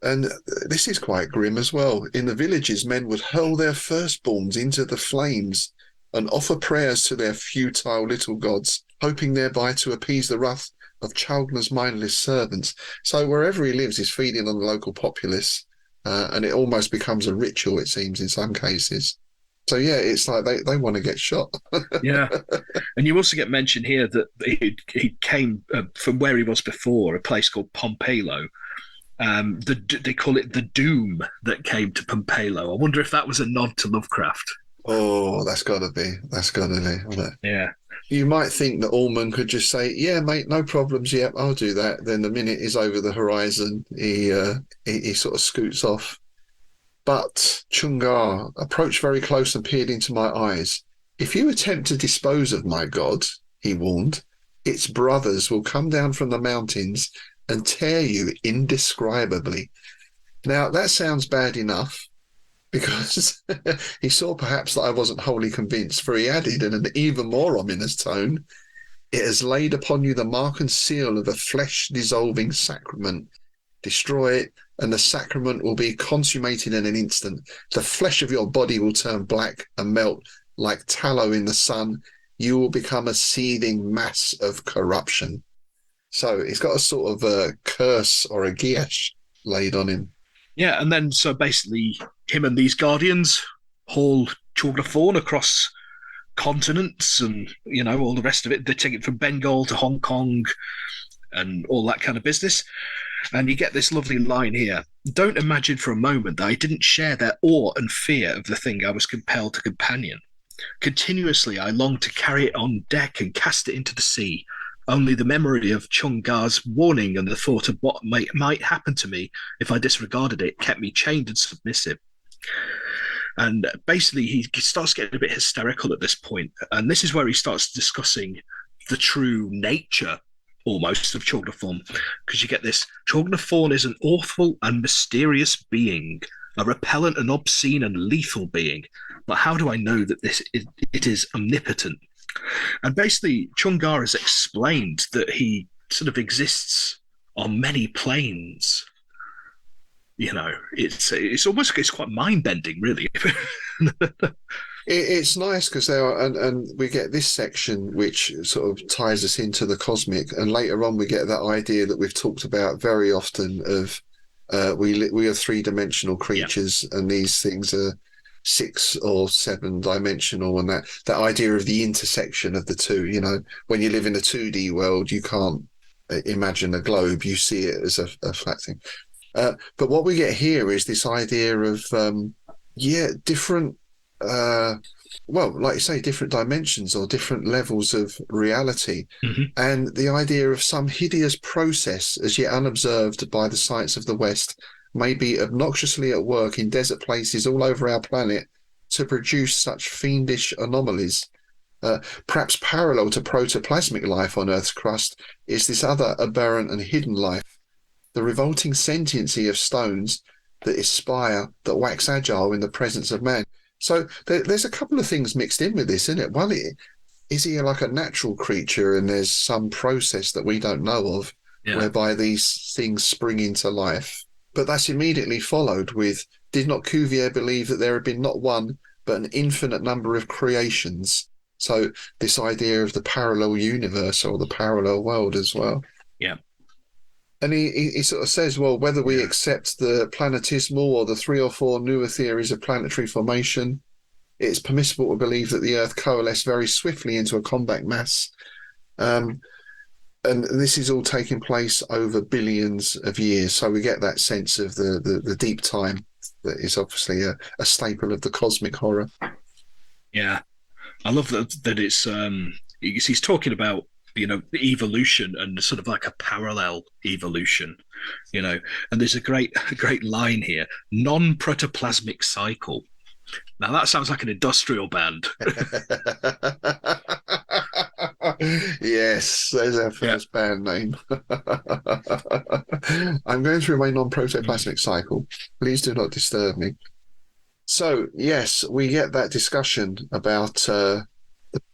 And this is quite grim as well. In the villages, men would hurl their firstborns into the flames and offer prayers to their futile little gods, hoping thereby to appease the wrath of Chalgnar's mindless servants. So wherever he lives, he's feeding on the local populace, and it almost becomes a ritual, it seems, in some cases. So yeah, it's like they want to get shot. Yeah, and you also get mentioned here that he came from where he was before, a place called Pompelo. They call it the doom that came to Pompelo. I wonder if that was a nod to Lovecraft. Oh, that's got to be. That's got to be. Yeah. You might think that Allman could just say, "Yeah, mate, no problems. Yep, I'll do that." Then the minute he's over the horizon, he sort of scoots off. But Chungar approached very close and peered into my eyes. "If you attempt to dispose of my god," he warned, "its brothers will come down from the mountains and tear you indescribably." Now, that sounds bad enough, because he saw perhaps that I wasn't wholly convinced, for he added in an even more ominous tone, "It has laid upon you the mark and seal of a flesh-dissolving sacrament. Destroy it, and the sacrament will be consummated in an instant. The flesh of your body will turn black and melt like tallow in the sun. You will become a seething mass of corruption." So he's got a sort of a curse or a giesh laid on him. Yeah, and then so basically him and these guardians haul Chulgna Thorn across continents and, all the rest of it. They take it from Bengal to Hong Kong and all that kind of business. And you get this lovely line here: "Don't imagine for a moment that I didn't share their awe and fear of the thing I was compelled to companion. Continuously I longed to carry it on deck and cast it into the sea. Only the memory of Chungar's warning and the thought of what might happen to me if I disregarded it kept me chained and submissive." And basically he starts getting a bit hysterical at this point. And this is where he starts discussing the true nature almost of Chulgna Thorn, because you get this: "Chulgna Thorn is an awful and mysterious being, a repellent and obscene and lethal being. But how do I know that it is omnipotent?" And basically, Chungar has explained that he sort of exists on many planes. It's quite mind bending, really. It's nice because there are, and we get this section which sort of ties us into the cosmic, and later on we get that idea that we've talked about very often of we are three-dimensional creatures, and these things are 6 or 7 dimensional, and that idea of the intersection of the two. When you live in a 2D world, you can't imagine a globe; you see it as a flat thing. But what we get here is this idea of different well, like you say, different dimensions or different levels of reality. Hmm. And the idea of some hideous process as yet unobserved by the science of the West may be obnoxiously at work in desert places all over our planet to produce such fiendish anomalies. Perhaps parallel to protoplasmic life on Earth's crust is this other aberrant and hidden life, the revolting sentiency of stones that aspire, that wax agile in the presence of man. So there's a couple of things mixed in with this, isn't it? One, is he like a natural creature and there's some process that we don't know of Yeah. whereby these things spring into life? But that's immediately followed with, did not Cuvier believe that there had been not one, but an infinite number of creations? So this idea of the parallel universe or the parallel world as well. Yeah. And he sort of says, well, whether we Yeah. accept the planetismal or the 3 or 4 newer theories of planetary formation, it's permissible to believe that the Earth coalesced very swiftly into a compact mass. And this is all taking place over billions of years. So we get that sense of the deep time that is obviously a staple of the cosmic horror. Yeah. I love that it's he's talking about, evolution and sort of like a parallel evolution, and there's a great line here: non-protoplasmic cycle. Now that sounds like an industrial band. Yes, there's our first band name. I'm going through my non-protoplasmic cycle. Please do not disturb me. So, yes, we get that discussion about the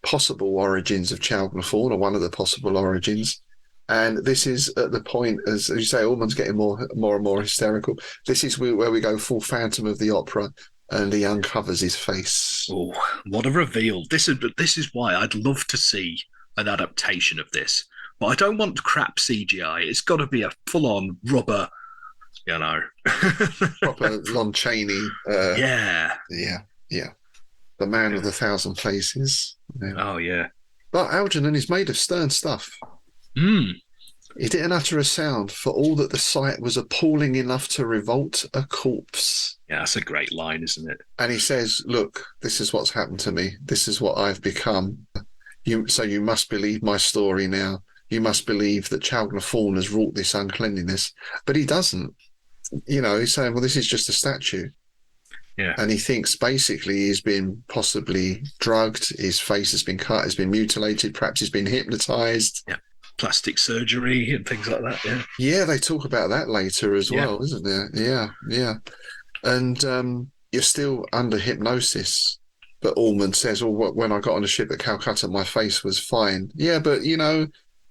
possible origins of Chalcogna Fauna, one of the possible origins. And this is at the point, as you say, Ullman's getting more and more hysterical. This is where we go full Phantom of the Opera, and he uncovers his face. Oh, what a reveal! This is why I'd love to see an adaptation of this, but I don't want crap CGI. It's got to be a full-on rubber, Proper Lon Chaney. Yeah. Yeah. The man of 1,000 faces. Yeah. Oh yeah. But Algernon is made of stern stuff. Mm. He didn't utter a sound, for all that the sight was appalling enough to revolt a corpse. Yeah, that's a great line, isn't it? And he says, look, this is what's happened to me. This is what I've become. So you must believe my story now. You must believe that Chalcogna Fauna has wrought this uncleanliness. But he doesn't. He's saying, well, this is just a statue. Yeah. And he thinks basically he's been possibly drugged, his face has been cut, has been mutilated, perhaps he's been hypnotized. Yeah. Plastic surgery and things like that. Yeah. Yeah, they talk about that later as well, isn't there? Yeah. And you're still under hypnosis. But Ullman says, well, when I got on a ship at Calcutta, my face was fine. Yeah, but,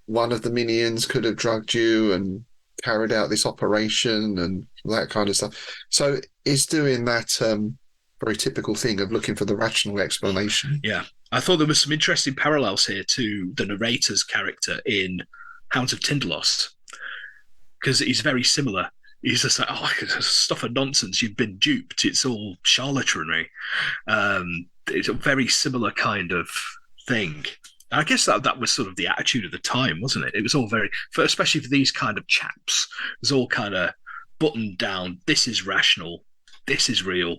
one of the minions could have drugged you and carried out this operation and that kind of stuff. So he's doing that very typical thing of looking for the rational explanation. Yeah. I thought there was some interesting parallels here to the narrator's character in Hounds of Tindalos, because he's very similar. He's just like, oh, stuff of nonsense. You've been duped. It's all charlatanry. It's a very similar kind of thing. I guess that was sort of the attitude of the time, wasn't it? It was all especially for these kind of chaps, it was all kind of buttoned down. This is rational. This is real.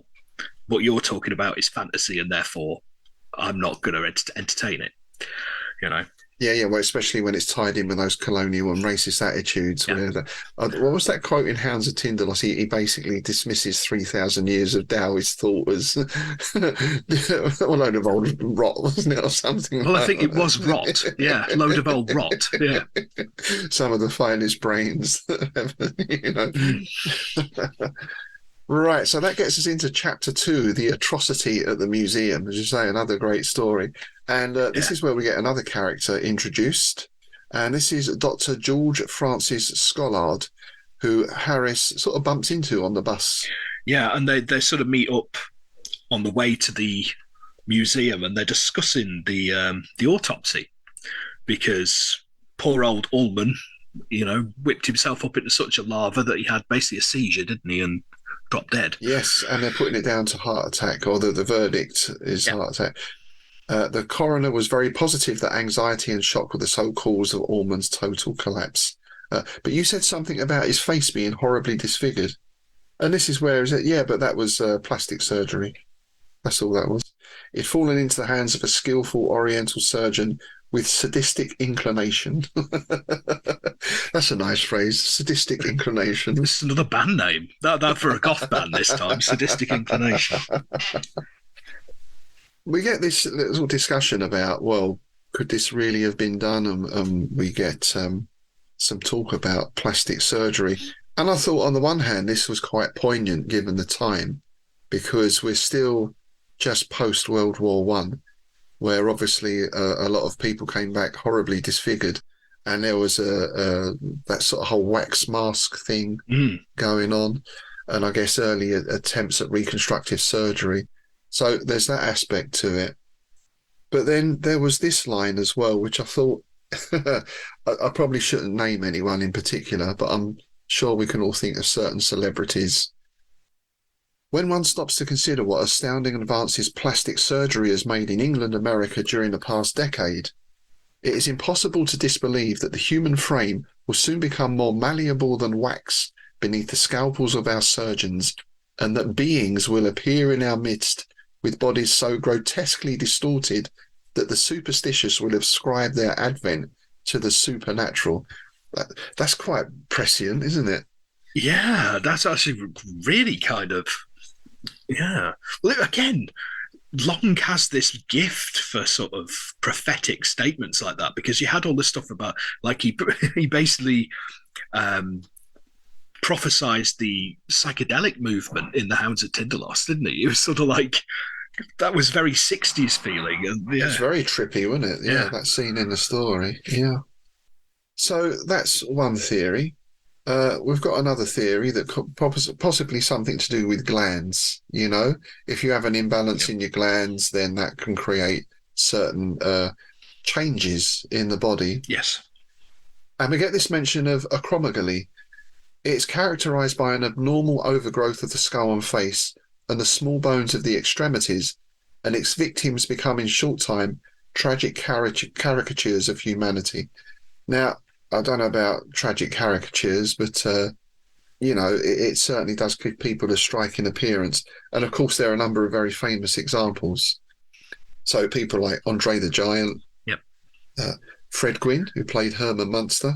What you're talking about is fantasy, and therefore I'm not going to entertain it. Yeah. Well, especially when it's tied in with those colonial and racist attitudes. Yeah. What was that quote in Hounds of Tindalos? He basically dismisses 3,000 years of Taoist thought as a load of old rot, wasn't it, or something? Well, I think it was rot. Yeah, load of old rot. Yeah, some of the finest brains. Right, so that gets us into chapter 2, the atrocity at the museum, as you say, another great story. And this is where we get another character introduced. And this is Dr. George Francis Scollard, who Harris sort of bumps into on the bus. Yeah, and they sort of meet up on the way to the museum, and they're discussing the autopsy, because poor old Ullman, whipped himself up into such a lava that he had basically a seizure, didn't he, and dropped dead. Yes, and they're putting it down to heart attack, or the verdict is heart attack. The coroner was very positive that anxiety and shock were the sole cause of Ullman's total collapse. But you said something about his face being horribly disfigured. And this is where, is it? Yeah, but that was plastic surgery. That's all that was. He'd fallen into the hands of a skillful Oriental surgeon with sadistic inclination. That's a nice phrase, sadistic inclination. This is another band name. That for a goth band this time. Sadistic Inclination. We get this little discussion about, well, could this really have been done? And we get some talk about plastic surgery. And I thought, on the one hand, this was quite poignant given the time, because we're still just post World War One, where obviously a lot of people came back horribly disfigured, and there was that sort of whole wax mask thing going on, and I guess early attempts at reconstructive surgery. So there's that aspect to it. But then there was this line as well, which I thought I probably shouldn't name anyone in particular, but I'm sure we can all think of certain celebrities. When one stops to consider what astounding advances plastic surgery has made in England, America during the past decade, it is impossible to disbelieve that the human frame will soon become more malleable than wax beneath the scalpels of our surgeons, and that beings will appear in our midst with bodies so grotesquely distorted that the superstitious will ascribe their advent to the supernatural. That's quite prescient, isn't it? Yeah, that's actually really kind of, yeah. Well, again, Long has this gift for sort of prophetic statements like that, because you had all this stuff about, like, he basically prophesized the psychedelic movement in the Hounds of Tindalos, didn't he? It was sort of like, that was very 60s feeling. And yeah. It's very trippy, wasn't it? Yeah, that scene in the story. Yeah. So that's one theory. We've got another theory that could possibly something to do with glands. You know, if you have an imbalance in your glands, then that can create certain changes in the body. Yes. And we get this mention of acromegaly. It's characterized by an abnormal overgrowth of the skull and face and the small bones of the extremities, and its victims become in short time tragic caricatures of humanity. Now, I don't know about tragic caricatures, but, you know, it certainly does give people a striking appearance. And, of course, there are a number of very famous examples. So people like Andre the Giant, Fred Gwynne, who played Herman Munster,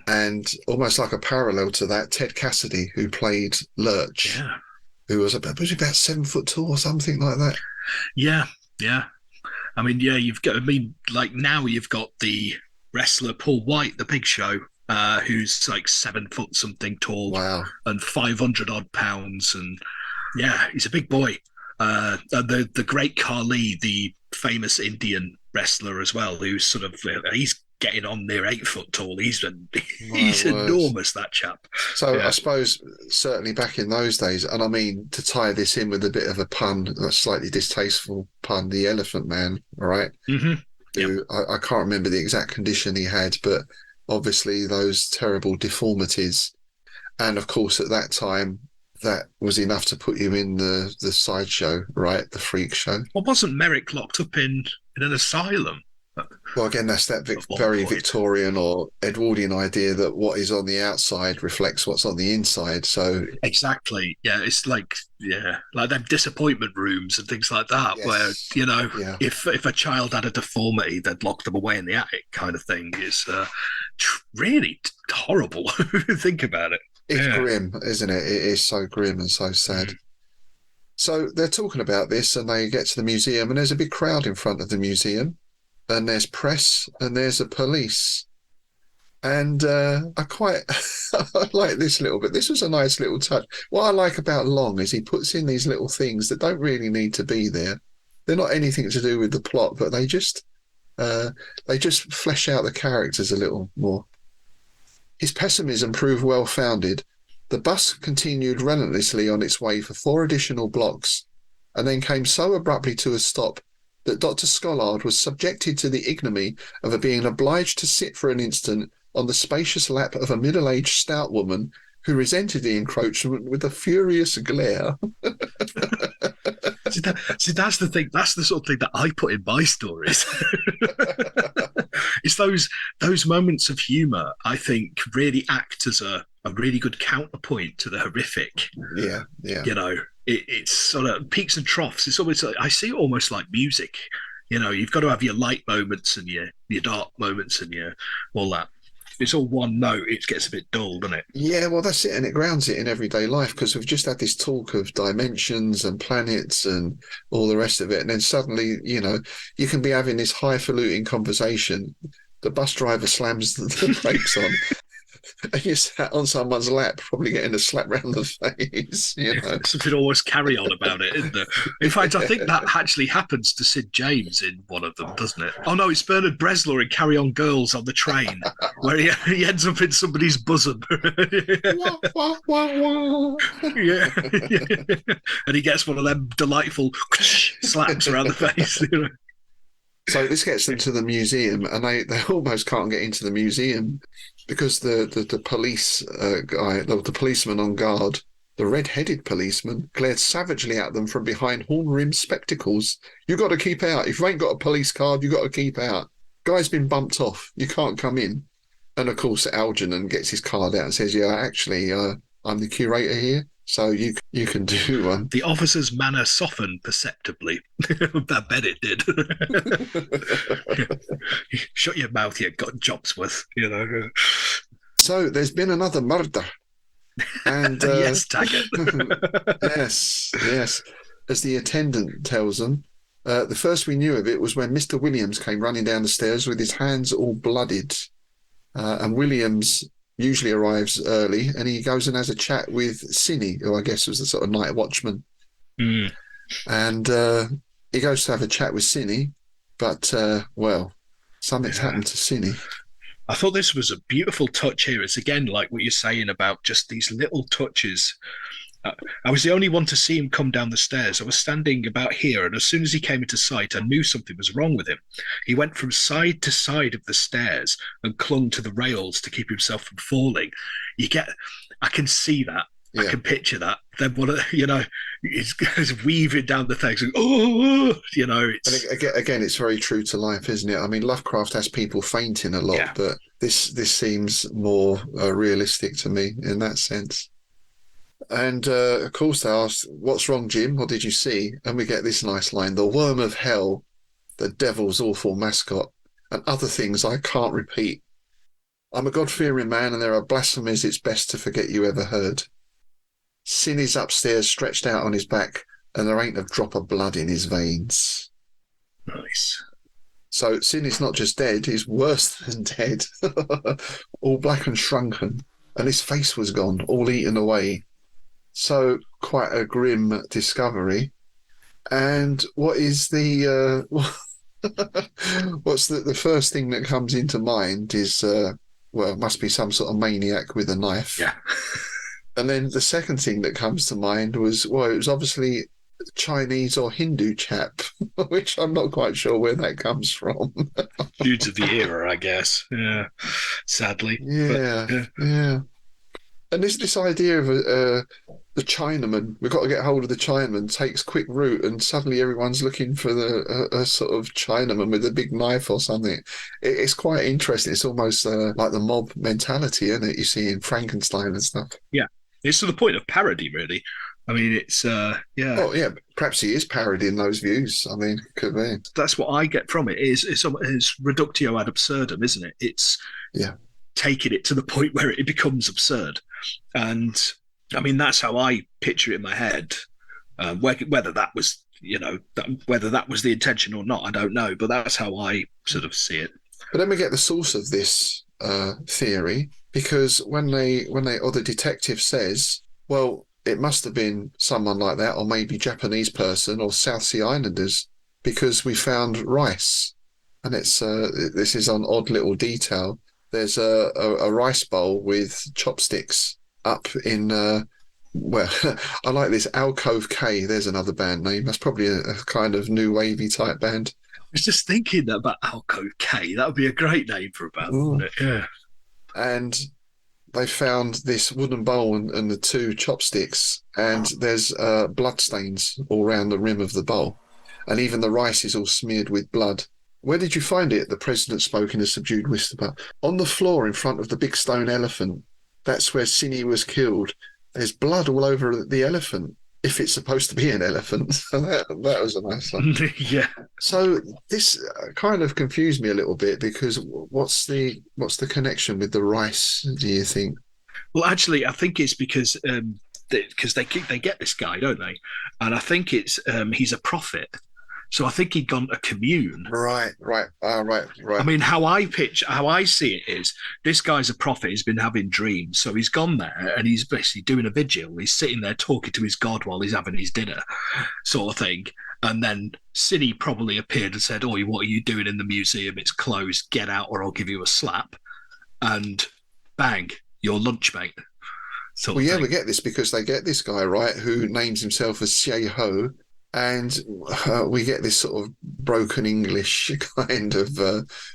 and almost like a parallel to that, Ted Cassidy, who played Lurch, who was about 7 foot tall or something like that. Yeah. I mean, now you've got the wrestler Paul White, the Big Show, who's like 7 foot something tall, and 500 odd pounds, and he's a big boy. The great Khali, the famous Indian wrestler as well, who's sort of he's getting on near 8 foot tall. He's enormous, that chap. So I suppose certainly back in those days, and I mean, to tie this in with a bit of a pun, a slightly distasteful pun, the Elephant Man, all right? Mm-hmm. Who, I can't remember the exact condition he had, but obviously those terrible deformities. And of course, at that time, that was enough to put you in the sideshow, right? The freak show. Well, wasn't Merrick locked up in an asylum? Well, again, that's that very Victorian or Edwardian idea that what is on the outside reflects what's on the inside. So exactly, it's like them disappointment rooms and things like that, where if a child had a deformity, they'd lock them away in the attic, kind of thing. Is really horrible. Think about it. It's grim, isn't it? It is so grim and so sad. So they're talking about this, and they get to the museum, and there's a big crowd in front of the museum. And there's press, and there's a police. And I like this little bit. This was a nice little touch. What I like about Long is he puts in these little things that don't really need to be there. They're not anything to do with the plot, but they just flesh out the characters a little more. His pessimism proved well-founded. The bus continued relentlessly on its way for 4 additional blocks, and then came so abruptly to a stop that Dr. Scollard was subjected to the ignominy of being obliged to sit for an instant on the spacious lap of a middle-aged stout woman who resented the encroachment with a furious glare. See, that's the thing. That's the sort of thing that I put in my stories. It's those moments of humour, I think, really act as a really good counterpoint to the horrific. Yeah. You know, it's sort of peaks and troughs. It's almost like, I see it almost like music. You know, you've got to have your light moments and your dark moments and your all that. If it's all one note, it gets a bit dull, doesn't it? Yeah, well, that's it, and it grounds it in everyday life because we've just had this talk of dimensions and planets and all the rest of it, and then suddenly, you can be having this highfalutin conversation. The bus driver slams the brakes on, and you're sat on someone's lap, probably getting a slap round the face. Something almost carry on about it, isn't there? In fact, I think that actually happens to Sid James in one of them, doesn't it? Oh no, it's Bernard Bresslaw in Carry On Girls on the train, where he ends up in somebody's bosom. Yeah. And he gets one of them delightful slaps around the face. So this gets them to the museum, and they almost can't get into the museum because the police guy, the policeman on guard, the red-headed policeman, glared savagely at them from behind horn-rimmed spectacles. You got to keep out. If you ain't got a police card, you got to keep out. Guy's been bumped off. You can't come in. And of course, Algernon gets his card out and says, "Yeah, actually, I'm the curator here, so you can do one." The officer's manner softened perceptibly. I bet it did. Shut your mouth, you got Jobsworth. So there's been another murder. And yes, Taggart. yes. As the attendant tells them, the first we knew of it was when Mr. Williams came running down the stairs with his hands all blooded. And Williams usually arrives early, and he goes and has a chat with Cinny, who I guess was the sort of night watchman. Mm. And he goes to have a chat with Cinny, but, something's happened to Cinny. I thought this was a beautiful touch here. It's again like what you're saying about just these little touches. I was the only one to see him come down the stairs. I was standing about here, and as soon as he came into sight, I knew something was wrong with him. He went from side to side of the stairs and clung to the rails to keep himself from falling. I can see that. Yeah. I can picture that. Then he's weaving down the things. It's... And again, it's very true to life, isn't it? I mean, Lovecraft has people fainting a lot, but this seems more realistic to me in that sense. And of course, they ask, "What's wrong, Jim? What did you see?" And we get this nice line: "The worm of hell, the devil's awful mascot, and other things I can't repeat. I'm a God-fearing man, and there are blasphemies it's best to forget you ever heard." Cinny's upstairs, stretched out on his back, and there ain't a drop of blood in his veins. Nice. So Cinny's not just dead; he's worse than dead, all black and shrunken, and his face was gone, all eaten away. So quite a grim discovery. And what is the what's the first thing that comes into mind is it must be some sort of maniac with a knife. Yeah. And then the second thing that comes to mind was, it was obviously Chinese or Hindu chap, which I'm not quite sure where that comes from. Due to the era, I guess. Yeah, sadly. Yeah. And this idea of the Chinaman, we've got to get hold of the Chinaman, takes quick root, and suddenly everyone's looking for a sort of Chinaman with a big knife or something. It's quite interesting. It's almost like the mob mentality, isn't it? You see in Frankenstein and stuff. Yeah, it's to the point of parody, really. I mean, it's Oh yeah, perhaps he is parodying those views. I mean, could be. That's what I get from it. It's reductio ad absurdum, isn't it? It's taking it to the point where it becomes absurd. And I mean, that's how I picture it in my head. Whether that was, whether that was the intention or not, I don't know. But that's how I sort of see it. But then we get the source of this theory, because when the detective says, well, it must have been someone like that, or maybe Japanese person, or South Sea Islanders, because we found rice, and it's this is an odd little detail. There's a rice bowl with chopsticks up in, I like this, Alcove K. There's another band name. That's probably a kind of new wavy type band. I was just thinking about Alcove K. That would be a great name for a band, wouldn't it? Yeah. And they found this wooden bowl and the two chopsticks, and there's blood stains all around the rim of the bowl. And even the rice is all smeared with blood. "Where did you find it?" the president spoke in a subdued whisper. "On the floor in front of the big stone elephant. That's where Cinny was killed. There's blood all over the elephant." if it's supposed to be an elephant. So that was a nice one. Yeah. So this kind of confused me a little bit because what's the connection with the rice? Do you think? Well, actually, I think it's because they get this guy, don't they? And I think it's he's a prophet. So I think he'd gone to commune. Right, right, I mean, how I see it is this guy's a prophet. He's been having dreams, so he's gone there and he's basically doing a vigil. He's sitting there talking to his god while he's having his dinner, sort of thing. And then Cine probably appeared and said, "Oh, what are you doing in the museum? It's closed. Get out, or I'll give you a slap." And bang, your lunch mate. Sort Well, of yeah, thing. we get this because they get this guy, right, who names himself as Xie Ho, and we get this sort of broken English kind of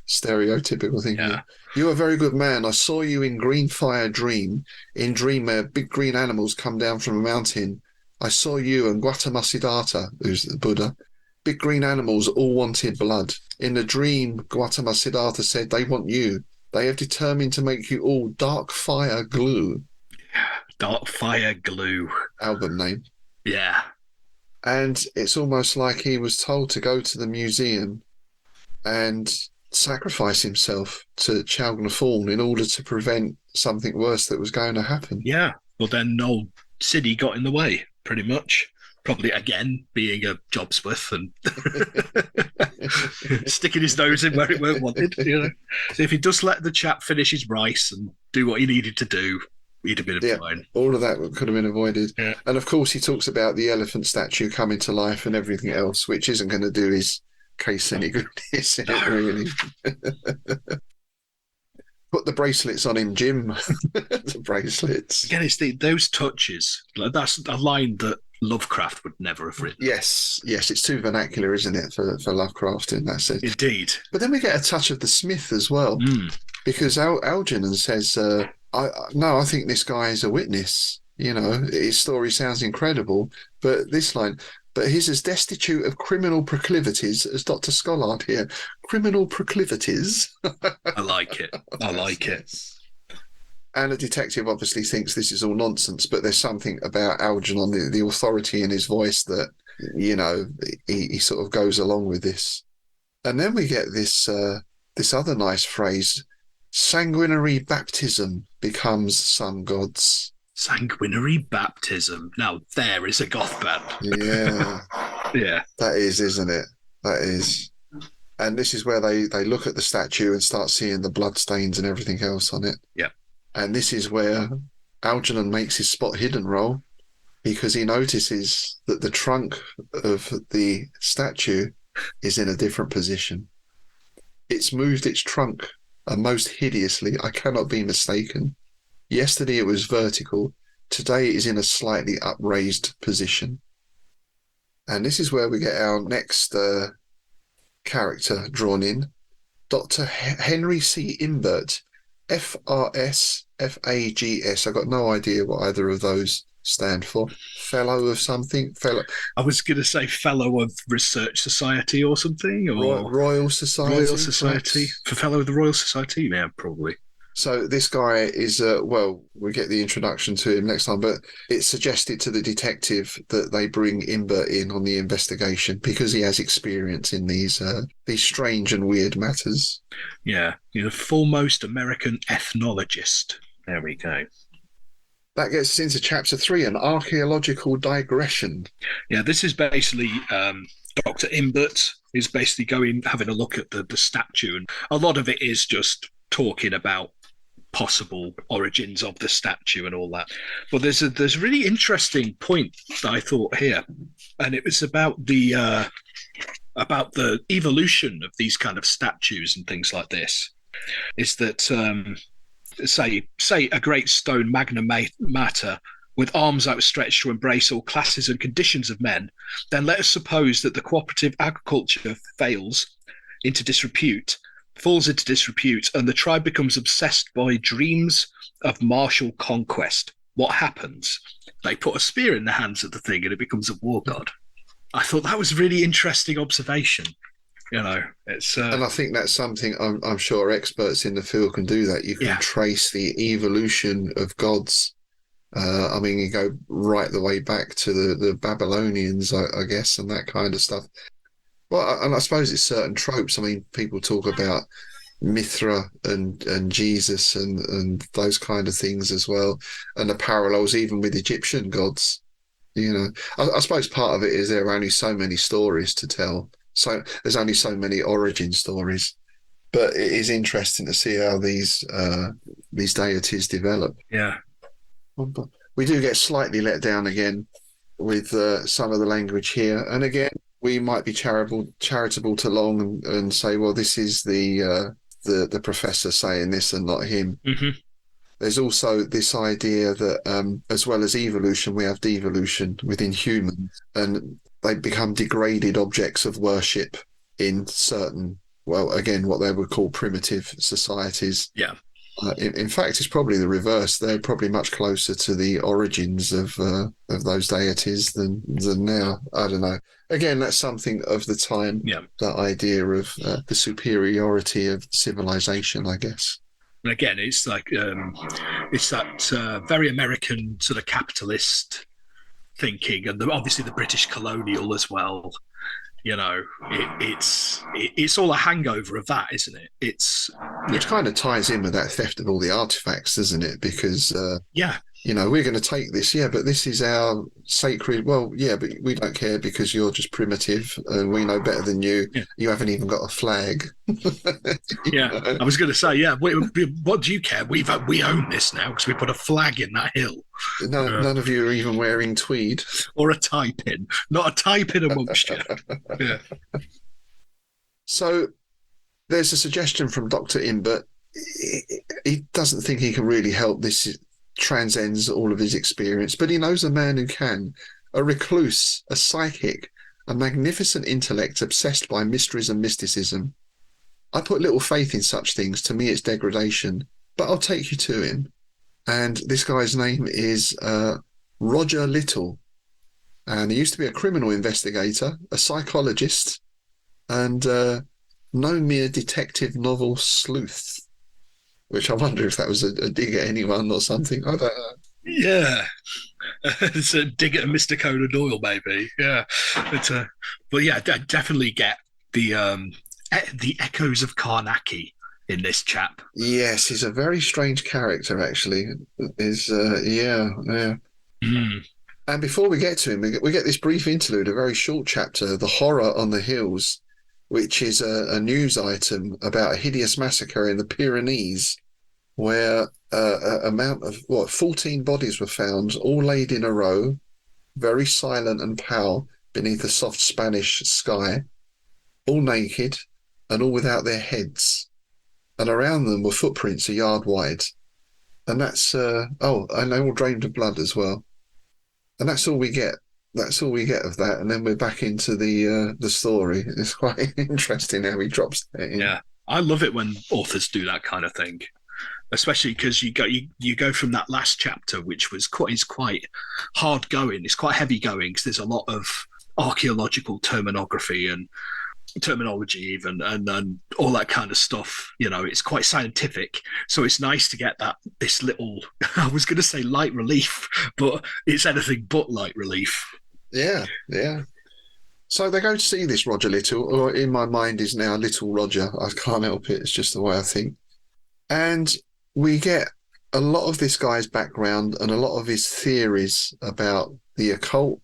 stereotypical thing. Yeah. You're a very good man. I saw you in Green Fire Dream. In Dream, big green animals come down from a mountain. I saw you and Gautama Siddhartha, who's the Buddha. Big green animals all wanted blood. In the dream, Gautama Siddhartha said they want you. They have determined to make you all dark fire glue. Dark Fire Glue. Album name. Yeah. And it's almost like he was told to go to the museum and sacrifice himself to Chalgna Fawn in order to prevent something worse that was going to happen. Yeah. Well, then old Cine got in the way, pretty much. Probably again being a Jobsworth and sticking his nose in where it weren't wanted. You know? So if he just let the chap finish his rice and do what he needed to do, he'd have been fine. All of that could have been avoided. Yeah. And of course, he talks about the elephant statue coming to life and everything else, which isn't going to do his case any good, is it, really? Put the bracelets on him, Jim. The bracelets. Again, it's those touches. Like, that's a line that Lovecraft would never have written. Yes, it's too vernacular, isn't it, for Lovecraft in that sense. Indeed. But then we get a touch of the Smith as well, because Algernon says, I think this guy is a witness. You know, his story sounds incredible, but this line, but he's as destitute of criminal proclivities as Dr. Scollard here. Criminal proclivities. I like it. I like it. And the detective obviously thinks this is all nonsense, but there's something about Algernon, the authority in his voice that, you know, he sort of goes along with this. And then we get this other nice phrase, sanguinary baptism becomes some gods. Sanguinary baptism. Now, there is a goth band. Yeah. Yeah. That is, isn't it? That is. And this is where they look at the statue and start seeing the blood stains and everything else on it. Yeah. And this is where Algernon makes his spot hidden roll, because he notices that the trunk of the statue is in a different position. It's moved its trunk most hideously. I cannot be mistaken. Yesterday it was vertical. Today it is in a slightly upraised position. And this is where we get our next character drawn in. Dr. Henry C. Imbert. FRS, FAGS. I got no idea what either of those stand for. Fellow of something? I was going to say Fellow of Research Society or something. Or Royal Society. Royal Society. For Fellow of the Royal Society? Yeah, probably. So this guy is, we'll get the introduction to him next time, but it's suggested to the detective that they bring Imbert in on the investigation because he has experience in these strange and weird matters. Yeah, he's the foremost American ethnologist. There we go. That gets us into chapter 3, an archaeological digression. Yeah, this is basically Dr. Imbert is basically having a look at the statue, and a lot of it is just talking about possible origins of the statue and all that. But there's a really interesting point that I thought here, and it was about the evolution of these kind of statues and things like this. Is that say a great stone magna mater with arms outstretched to embrace all classes and conditions of men, then let us suppose that the cooperative agriculture falls into disrepute, and the tribe becomes obsessed by dreams of martial conquest. What happens? They put a spear in the hands of the thing and it becomes a war god. I thought that was a really interesting observation. You know, it's and I think that's something I'm sure experts in the field can do that. You can trace the evolution of gods I mean, you go right the way back to the Babylonians, I guess, and that kind of stuff. Well, and I suppose it's certain tropes. I mean, people talk about Mithra and Jesus and those kind of things as well, and the parallels even with Egyptian gods. You know, I suppose part of it is there are only so many stories to tell, so there's only so many origin stories. But it is interesting to see how these deities develop. Yeah. But we do get slightly let down again with some of the language here, and again we might be charitable to Long and say, well, this is the professor saying this and not him. Hmm. There's also this idea that as well as evolution, we have devolution within humans, and they become degraded objects of worship in certain, well, again, what they would call primitive societies. Yeah. In fact, it's probably the reverse. They're probably much closer to the origins of those deities than now. I don't know. Again, that's something of the time. Yeah. That idea of the superiority of civilization, I guess. And again, it's like it's that very American sort of capitalist thinking, and obviously the British colonial as well. You know, it's all a hangover of that, isn't it? It's Which kind of ties in with that theft of all the artifacts, doesn't it? Because yeah, you know, we're going to take this, yeah, but this is our sacred. Well, yeah, but we don't care because you're just primitive and we know better than you. Yeah. You haven't even got a flag. yeah. I was going to say, yeah. What do you care? We own this now because we put a flag in that hill. None of you are even wearing tweed or a tie pin. Not a tie pin amongst you. Yeah. So there's a suggestion from Dr. Imbert. He doesn't think he can really help. This transcends all of his experience, but he knows a man who can. A recluse, a psychic, a magnificent intellect obsessed by mysteries and mysticism. I put little faith in such things. To me, it's degradation, but I'll take you to him. And this guy's name is Roger Little. And he used to be a criminal investigator, a psychologist, and no mere detective novel sleuth, which I wonder if that was a dig at anyone or something. I don't know. Yeah. It's a dig at Mr. Conan Doyle, maybe. Yeah. But yeah, definitely get the echoes of Karnaki in this chap. Yes, he's a very strange character, actually. Yeah. Mm. And before we get to him, we get this brief interlude, a very short chapter, The Horror on the Hills, which is a news item about a hideous massacre in the Pyrenees, where amount of 14 bodies were found, all laid in a row, very silent and pale beneath a soft Spanish sky, all naked and all without their heads. And around them were footprints a yard wide. And that's, and they all drained of blood as well. And that's all we get. That's all we get of that. And then we're back into the story. It's quite interesting how he drops that in. Yeah. I love it when authors do that kind of thing, especially because you go from that last chapter, which was quite hard going. It's quite heavy going because there's a lot of archaeological terminology even and all that kind of stuff. You know, it's quite scientific, so it's nice to get this little I was going to say light relief, but it's anything but light relief. Yeah. So they go to see this Roger Little, or in my mind is now Little Roger. I can't help it. It's just the way I think. And we get a lot of this guy's background and a lot of his theories about the occult,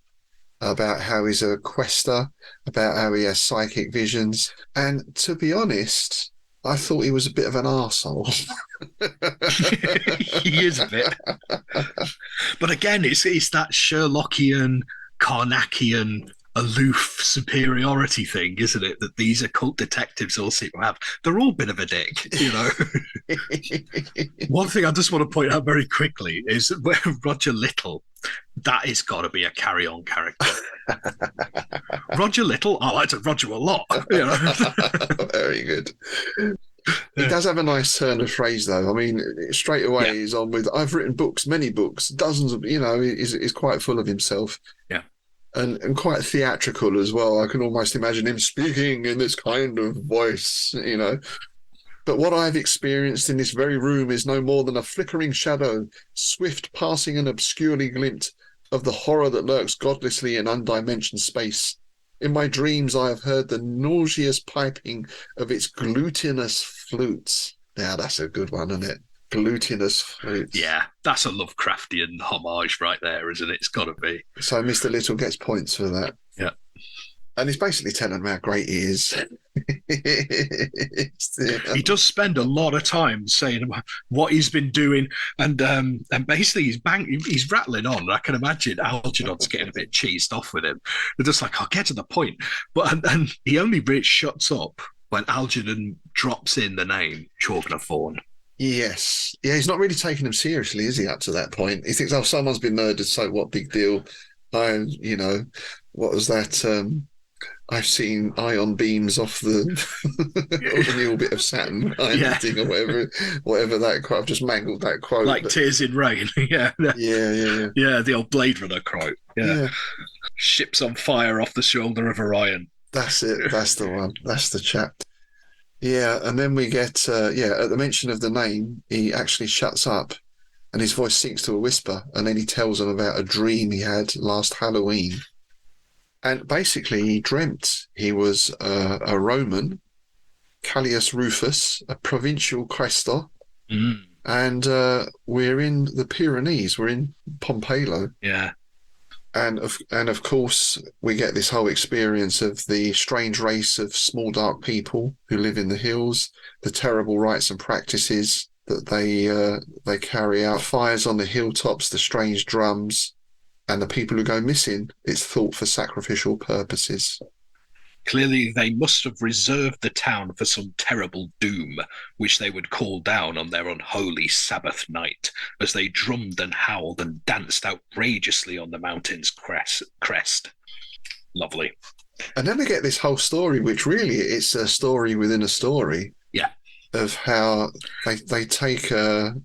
about how he's a quester, about how he has psychic visions. And to be honest, I thought he was a bit of an arsehole. He is a bit. But again, it's that Sherlockian, Karnakian, aloof superiority thing, isn't it? That these occult detectives all seem to have. They're all a bit of a dick, you know. One thing I just want to point out very quickly is where Roger Little, that has got to be a carry-on character. Roger Little, I like Roger a lot. You know? Very good. He does have a nice turn of phrase, though. I mean, straight away he's on with, I've written books, many books, dozens of, he's quite full of himself. Yeah. And quite theatrical as well. I can almost imagine him speaking in this kind of voice, But what I've experienced in this very room is no more than a flickering shadow, swift passing and obscurely glimpse of the horror that lurks godlessly in undimensioned space. In my dreams, I have heard the nauseous piping of its glutinous flutes. Now, that's a good one, isn't it? Glutinous flutes. Yeah, that's a Lovecraftian homage right there, isn't it? It's got to be. So Mr. Little gets points for that. Yeah. And he's basically telling them how great he is. He does spend a lot of time saying about what he's been doing, and basically he's rattling on. I can imagine Algernon's getting a bit cheesed off with him. They're just like, I'll get to the point. But and he only really shuts up when Algernon drops in the name Chorgnathorn. Yes. Yeah, he's not really taking him seriously, is he, up to that point? He thinks, oh, someone's been murdered, so what big deal? What was that? I've seen ion beams off the off the orbit of Saturn kind of thing, or whatever that quote. I've just mangled that quote. Like Tears in Rain. Yeah, the old Blade Runner quote. Yeah. Ships on fire off the shoulder of Orion. That's it. That's the one. That's the chap. Yeah, and then we get at the mention of the name, he actually shuts up, and his voice sinks to a whisper, and then he tells them about a dream he had last Halloween. And basically, he dreamt he was a Roman, Callius Rufus, a provincial quaestor, and we're in the Pyrenees. We're in Pompelo. Yeah. And of course, we get this whole experience of the strange race of small, dark people who live in the hills, the terrible rites and practices that they carry out, fires on the hilltops, the strange drums, and the people who go missing, it's thought for sacrificial purposes. Clearly, they must have reserved the town for some terrible doom, which they would call down on their unholy Sabbath night, as they drummed and howled and danced outrageously on the mountain's crest. Lovely. And then we get this whole story, which really it's a story within a story. Yeah. Of how they take a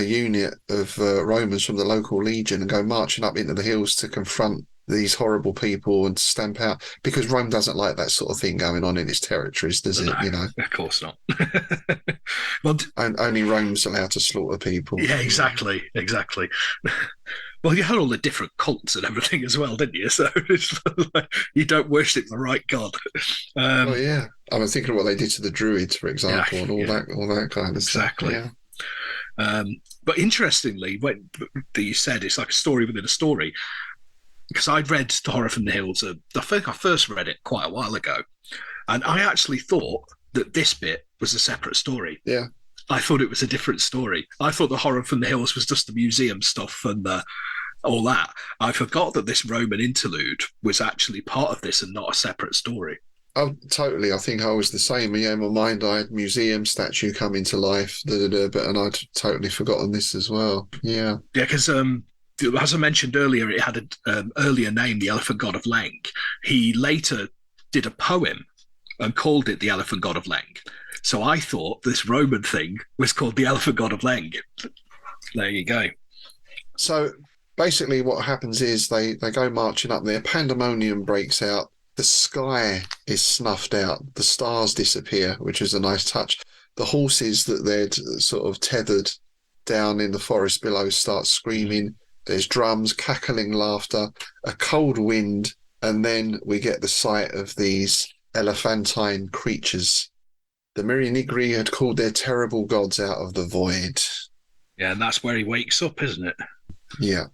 unit of Romans from the local legion and go marching up into the hills to confront these horrible people and stamp out, because Rome doesn't like that sort of thing going on in its territories, does it? Of course not. Well, and only Rome's allowed to slaughter people. Yeah, exactly. Well, you had all the different cults and everything as well, didn't you? So it's like, you don't worship the right god. Oh yeah, I was thinking of what they did to the Druids, for example, and all that kind of stuff. Exactly. Yeah. But interestingly, when you said it's like a story within a story, because I'd read Horror from the Hills, I think I first read it quite a while ago, and I actually thought that this bit was a separate story. Yeah. I thought it was a different story. I thought the Horror from the Hills was just the museum stuff and all that. I forgot that this Roman interlude was actually part of this and not a separate story. Oh, totally. I think I was the same. Yeah, in my mind, I had museum statue come into life, and I'd totally forgotten this as well. Yeah. Yeah, because as I mentioned earlier, it had an earlier name, the Elephant God of Leng. He later did a poem and called it the Elephant God of Leng. So I thought this Roman thing was called the Elephant God of Leng. There you go. So basically what happens is they go marching up there. Pandemonium breaks out. The sky is snuffed out. The stars disappear, which is a nice touch. The horses that they'd sort of tethered down in the forest below start screaming. There's drums, cackling laughter, a cold wind, and then we get the sight of these elephantine creatures. The Mirianigri had called their terrible gods out of the void. Yeah, and that's where he wakes up, isn't it? Yeah.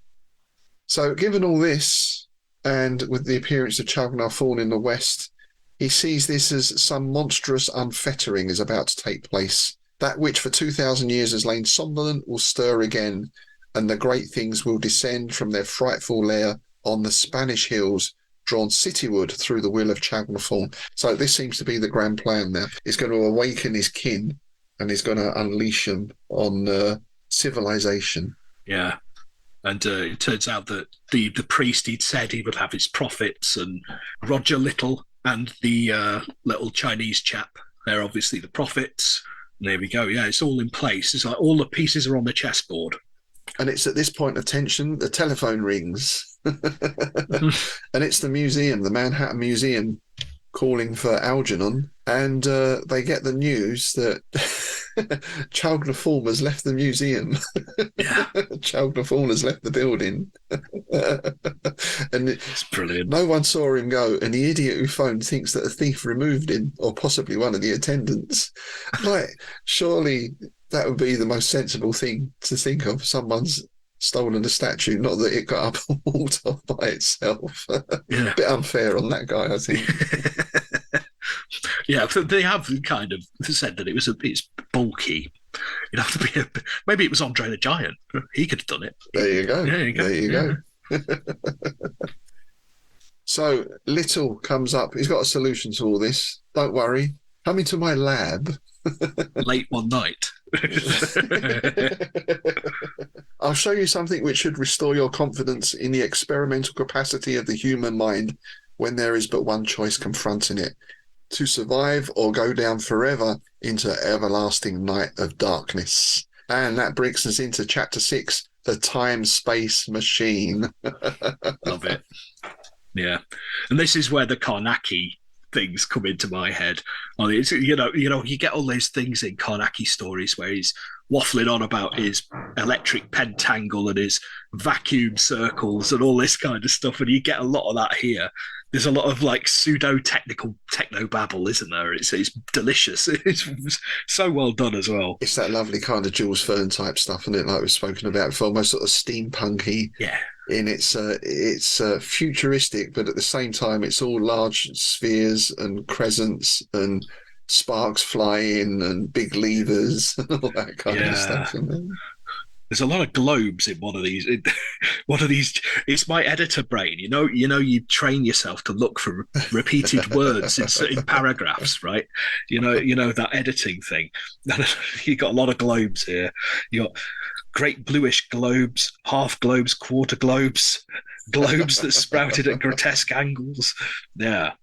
So given all this, and with the appearance of Chugnar in the west, he sees this as some monstrous unfettering is about to take place. That which for 2,000 years has lain somnolent will stir again, and the great things will descend from their frightful lair on the Spanish hills, drawn cityward through the will of Chagnathorn. So this seems to be the grand plan now. He's going to awaken his kin, and he's going to unleash them on civilization. Yeah. And it turns out that the priest, he'd said he would have his prophets, and Roger Little and the little Chinese chap, they're obviously the prophets. And there we go. Yeah, it's all in place. It's like all the pieces are on the chessboard. And it's at this point of tension, the telephone rings. And it's the museum, the Manhattan Museum, calling for Algernon. and they get the news that Chalgna Fawn has left the museum. Yeah, Chalgna Fawn has left the building. And it's brilliant. no one saw him go, and the idiot who phoned thinks that a thief removed him, or possibly one of the attendants. Like, surely that would be the most sensible thing to think of. Someone's stolen a statue, not that it got up and walked off by itself. Yeah. A bit unfair on that guy, I think. Yeah, but they have kind of said that it's bulky. You'd have to be maybe it was Andre the Giant. He could have done it. There you go. Yeah, There you go. So Little comes up. He's got a solution to all this. Don't worry. Come into my lab. Late one night. I'll show you something which should restore your confidence in the experimental capacity of the human mind when there is but one choice confronting it: to survive or go down forever into everlasting night of darkness. And that brings us into chapter 6, the time-space machine. Love it. Yeah, and this is where the Karnaki things come into my head. You get all those things in Karnaki stories where he's waffling on about his electric pentangle and his vacuum circles and all this kind of stuff, and you get a lot of that here. There's a lot of like pseudo-technical techno-babble, isn't there? It's delicious. It's so well done as well. It's that lovely kind of Jules Verne type stuff, isn't it? Like we've spoken about before, almost sort of steampunky. Yeah. In it's futuristic, but at the same time, it's all large spheres and crescents and sparks flying and big levers and all that kind of stuff. There's a lot of globes in one of these. It's my editor brain. You train yourself to look for repeated words in paragraphs, right? You know that editing thing. You got a lot of globes here. You got great bluish globes, half globes, quarter globes, globes that sprouted at grotesque angles. Yeah,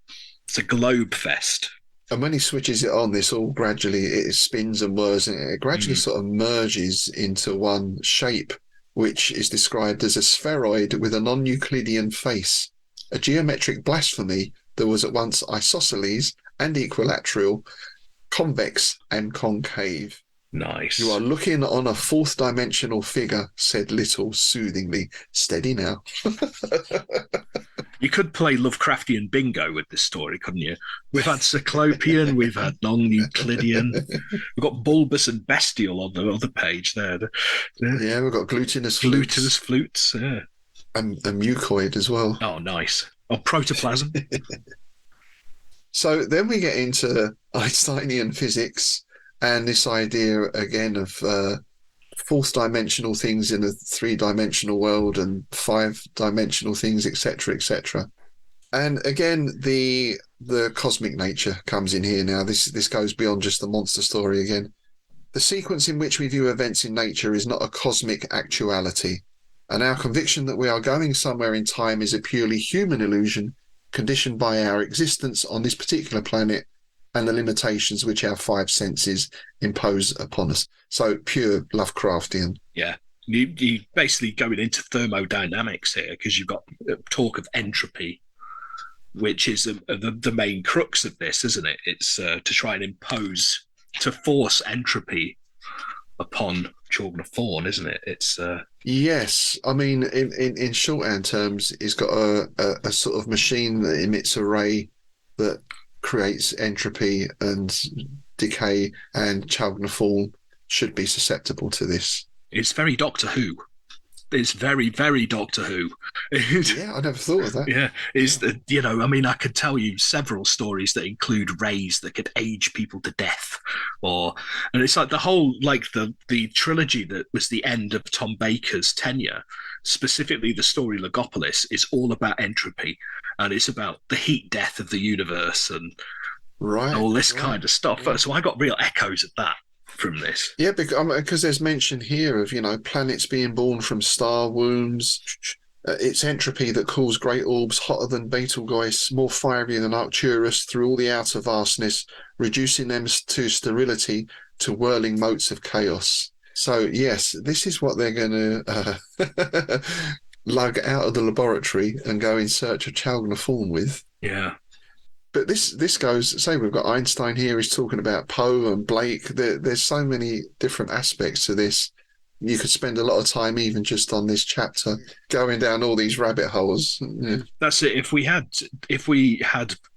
it's a globe fest. And when he switches it on, this all gradually, it spins and whirs, and it gradually sort of merges into one shape, which is described as a spheroid with a non-Euclidean face, a geometric blasphemy that was at once isosceles and equilateral, convex and concave. Nice. You are looking on a fourth dimensional figure, said Little soothingly. Steady now. You could play Lovecraftian bingo with this story, couldn't you? We've had Cyclopean, we've had non-Euclidean, we've got bulbous and bestial on the other page there. Yeah, we've got glutinous flutes, yeah. And mucoid as well. Oh, nice. Oh, protoplasm. So then we get into Einsteinian physics and this idea again of fourth dimensional things in a three-dimensional world and five-dimensional things, etc., etc. And again, the cosmic nature comes in here now. This goes beyond just the monster story again. The sequence in which we view events in nature is not a cosmic actuality, and our conviction that we are going somewhere in time is a purely human illusion conditioned by our existence on this particular planet and the limitations which our five senses impose upon us. So pure Lovecraftian. Yeah. You basically going into thermodynamics here because you've got talk of entropy, which is the main crux of this, isn't it? It's to try and to force entropy upon Chalgna Fawn, isn't it? It's yes. I mean, in shorthand terms, it's got a sort of machine that emits a ray that creates entropy and decay, and Chalgna Fawn should be susceptible to this. It's very Doctor Who. It's very, very Doctor Who. Yeah, I never thought of that. Yeah, I could tell you several stories that include rays that could age people to death, and it's like the whole, like the trilogy that was the end of Tom Baker's tenure, specifically the story Logopolis, is all about entropy, and it's about the heat death of the universe and all this kind of stuff. Yeah. So I got real echoes of that from this. Yeah, because there's mention here of, planets being born from star wombs. It's entropy that cools great orbs hotter than Betelgeuse, more fiery than Arcturus through all the outer vastness, reducing them to sterility, to whirling motes of chaos. So, yes, this is what they're going to lug out of the laboratory and go in search of Chalgna Fawn with. Yeah. But this goes. Say we've got Einstein here. He's talking about Poe and Blake. There's so many different aspects to this. You could spend a lot of time even just on this chapter, going down all these rabbit holes. Yeah. That's it. If we had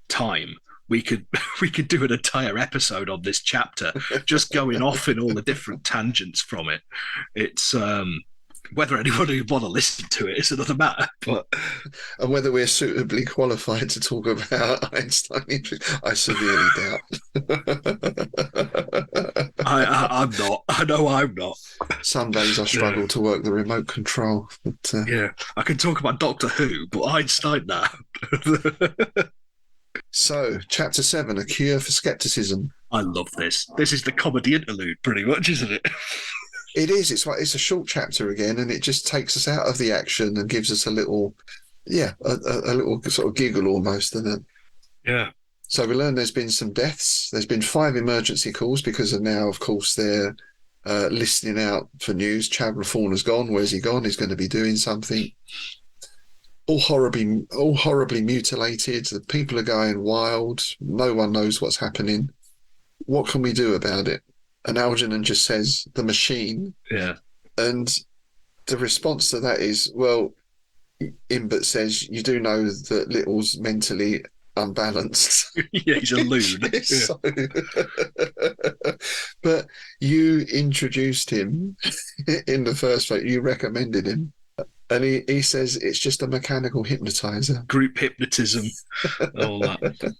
time, we could we could do an entire episode on this chapter, just going off in all the different tangents from it. It's whether anyone would want to listen to it is another matter. But And whether we're suitably qualified to talk about Einstein, I severely doubt. I'm not. I know I'm not. Some days I struggle to work the remote control. But, Yeah, I can talk about Doctor Who, but Einstein now. So, Chapter 7, A Cure for Skepticism. I love this. This is the comedy interlude, pretty much, isn't it? It is. It's a short chapter again, and it just takes us out of the action and gives us a little, a little sort of giggle almost, isn't it? Yeah. So we learn there's been some deaths. There's been 5 emergency calls because of now, of course, they're listening out for news. Chad Fawn has gone. Where's he gone? He's going to be doing something. All horribly mutilated. The people are going wild. No one knows what's happening. What can we do about it? And Algernon just says, the machine. Yeah. And the response to that is, well, Imbert says, you do know that Little's mentally unbalanced. Yeah, he's a loon. So, but you introduced him in the first place. You recommended him. And he says it's just a mechanical hypnotizer. Group hypnotism, all that.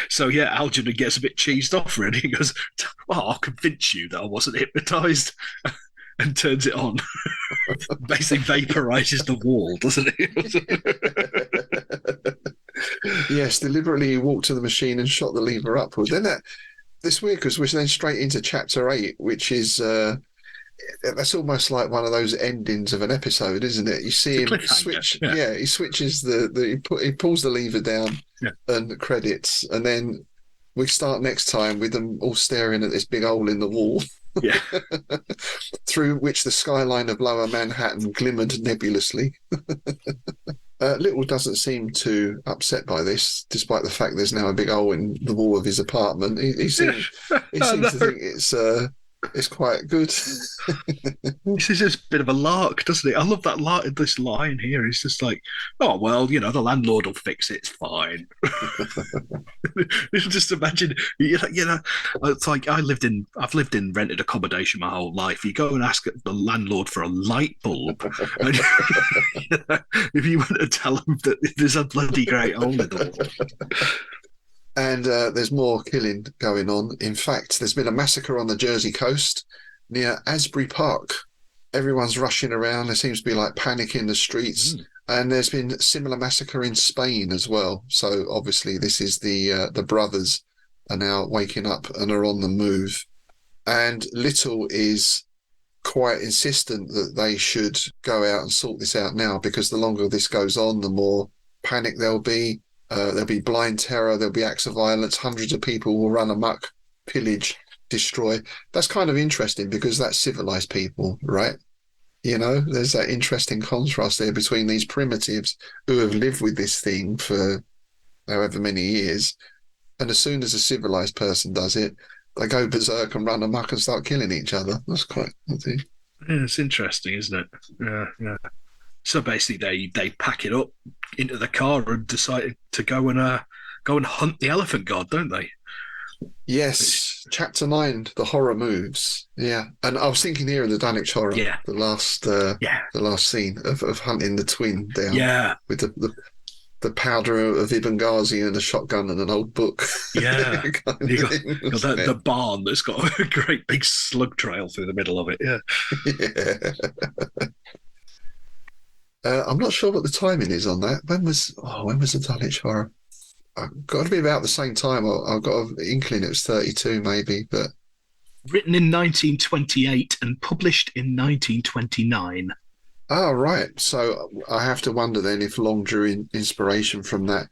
So yeah, Algernon gets a bit cheesed off really. He goes, well, I'll convince you that I wasn't hypnotized, and turns it on. Basically vaporizes the wall, doesn't it? Yes, deliberately he walked to the machine and shot the lever upward. Then this weird because we're then straight into chapter 8, which is that's almost like one of those endings of an episode, isn't it? You see him switch. Yeah, he switches he pulls the lever down, and the credits, and then we start next time with them all staring at this big hole in the wall. Yeah. Through which the skyline of Lower Manhattan glimmered nebulously. Little doesn't seem too upset by this, despite the fact there's now a big hole in the wall of his apartment. He seems to think it's quite good. This is just a bit of a lark, doesn't it? I love that this line here. It's just like, oh well, the landlord will fix it. It's fine. Just imagine, it's like I've lived in rented accommodation my whole life. You go and ask the landlord for a light bulb, and, if you want to tell him that there's a bloody great hole in the wall. And there's more killing going on. In fact, there's been a massacre on the Jersey coast near Asbury Park. Everyone's rushing around. There seems to be like panic in the streets. And there's been a similar massacre in Spain as well. So obviously this is the brothers are now waking up and are on the move. And Little is quite insistent that they should go out and sort this out now, because the longer this goes on, the more panic there'll be. There'll be blind terror, there'll be acts of violence, hundreds of people will run amok, pillage, destroy. That's kind of interesting because that's civilized people, right? There's that interesting contrast there between these primitives who have lived with this thing for however many years, and as soon as a civilized person does it, they go berserk and run amok and start killing each other. That's quite... Yeah, it's interesting, isn't it? Yeah. So basically, they pack it up into the car and decide to go and hunt the elephant god, don't they? Yes, chapter 9, the horror moves. Yeah, and I was thinking here of the Dunwich Horror. Yeah, the last scene of hunting the twin down. Yeah, with the powder of Ibn Ghazi and a shotgun and an old book. Yeah, you got the barn that's got a great big slug trail through the middle of it. Yeah. I'm not sure what the timing is on that. When was the Dulwich Horror? Got to be about the same time. I've got an inkling it was 32 maybe, but... Written in 1928 and published in 1929. Oh, right. So I have to wonder then if Long drew inspiration from that,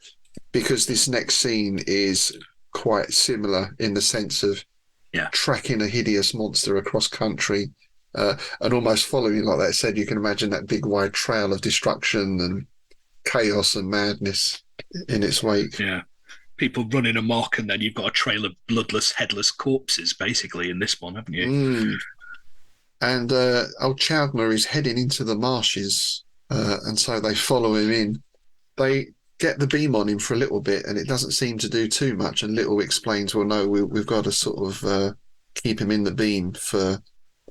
because this next scene is quite similar in the sense of tracking a hideous monster across country. And almost following, like that said, you can imagine that big wide trail of destruction, and chaos and madness in its wake. Yeah. People running amok, and then you've got a trail of bloodless, headless corpses, basically, in this one, haven't you? Mm. And old Chowdhury is heading into the marshes, and so they follow him in. They get the beam on him for a little bit, and it doesn't seem to do too much. And Little explains, well, no, we've got to sort of keep him in the beam for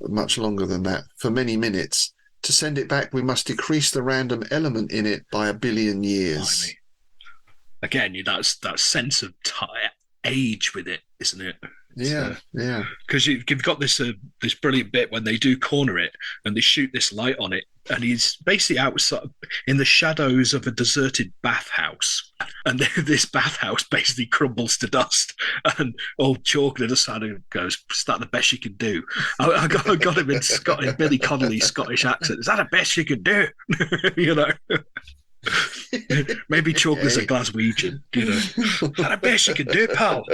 much longer than that, for many minutes. To send it back, we must decrease the random element in it by 1 billion years. Blimey. Again, that's that sense of age with it, isn't it? Yeah, yeah. Because you've got this this brilliant bit when they do corner it and they shoot this light on it, and he's basically outside in the shadows of a deserted bathhouse, and this bathhouse basically crumbles to dust. And old Chalkner just kind of goes, "Is that the best you can do?" I got him in Billy Connolly's Scottish accent. Is that the best you can do? You know. Maybe Chalker's a Glaswegian, you know. Is that the best you can do, pal?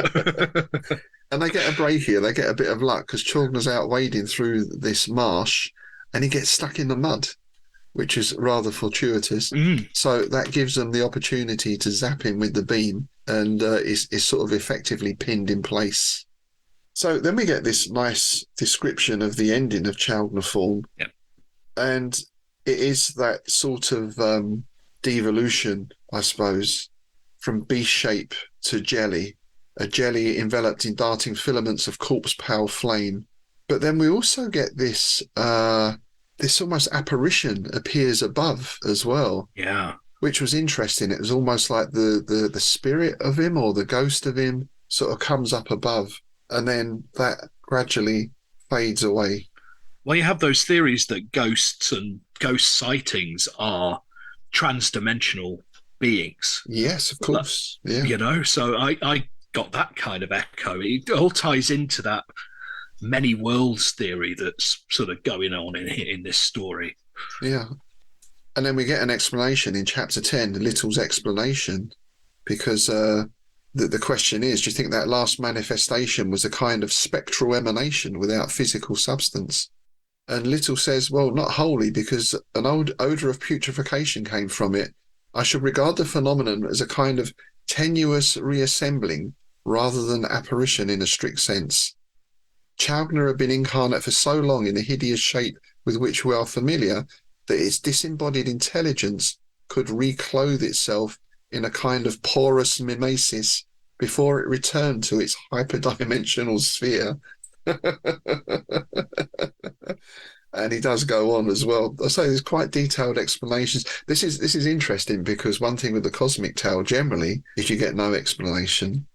And they get a break here. They get a bit of luck because Chalkner's out wading through this marsh and he gets stuck in the mud, which is rather fortuitous. So that gives them the opportunity to zap him with the beam, and is sort of effectively pinned in place. So then we get this nice description of the ending of Chowdhury. Yep. And it is that sort of devolution, I suppose, from beast shape to jelly. A jelly enveloped in darting filaments of corpse-pale flame. But then we also get this this almost apparition appears above as well. Yeah. Which was interesting. It was almost like the spirit of him or the ghost of him sort of comes up above, and then that gradually fades away. Well, you have those theories that ghosts and ghost sightings are trans-dimensional beings. Yes, of course. Yeah. You know, so I got that kind of echo. It all ties into that many worlds theory that's sort of going on in this story. Yeah. And then we get an explanation in chapter 10, Little's explanation, because the question is, do you think that last manifestation was a kind of spectral emanation without physical substance? And Little says, well, not wholly, because an old odour of putrefaction came from it. I should regard the phenomenon as a kind of tenuous reassembling rather than apparition in a strict sense. Chowdhury had been incarnate for so long in a hideous shape with which we are familiar that its disembodied intelligence could reclothe itself in a kind of porous mimesis before it returned to its hyperdimensional sphere. And he does go on as well. I say there's quite detailed explanations. This is interesting because one thing with the cosmic tale generally is you get no explanation,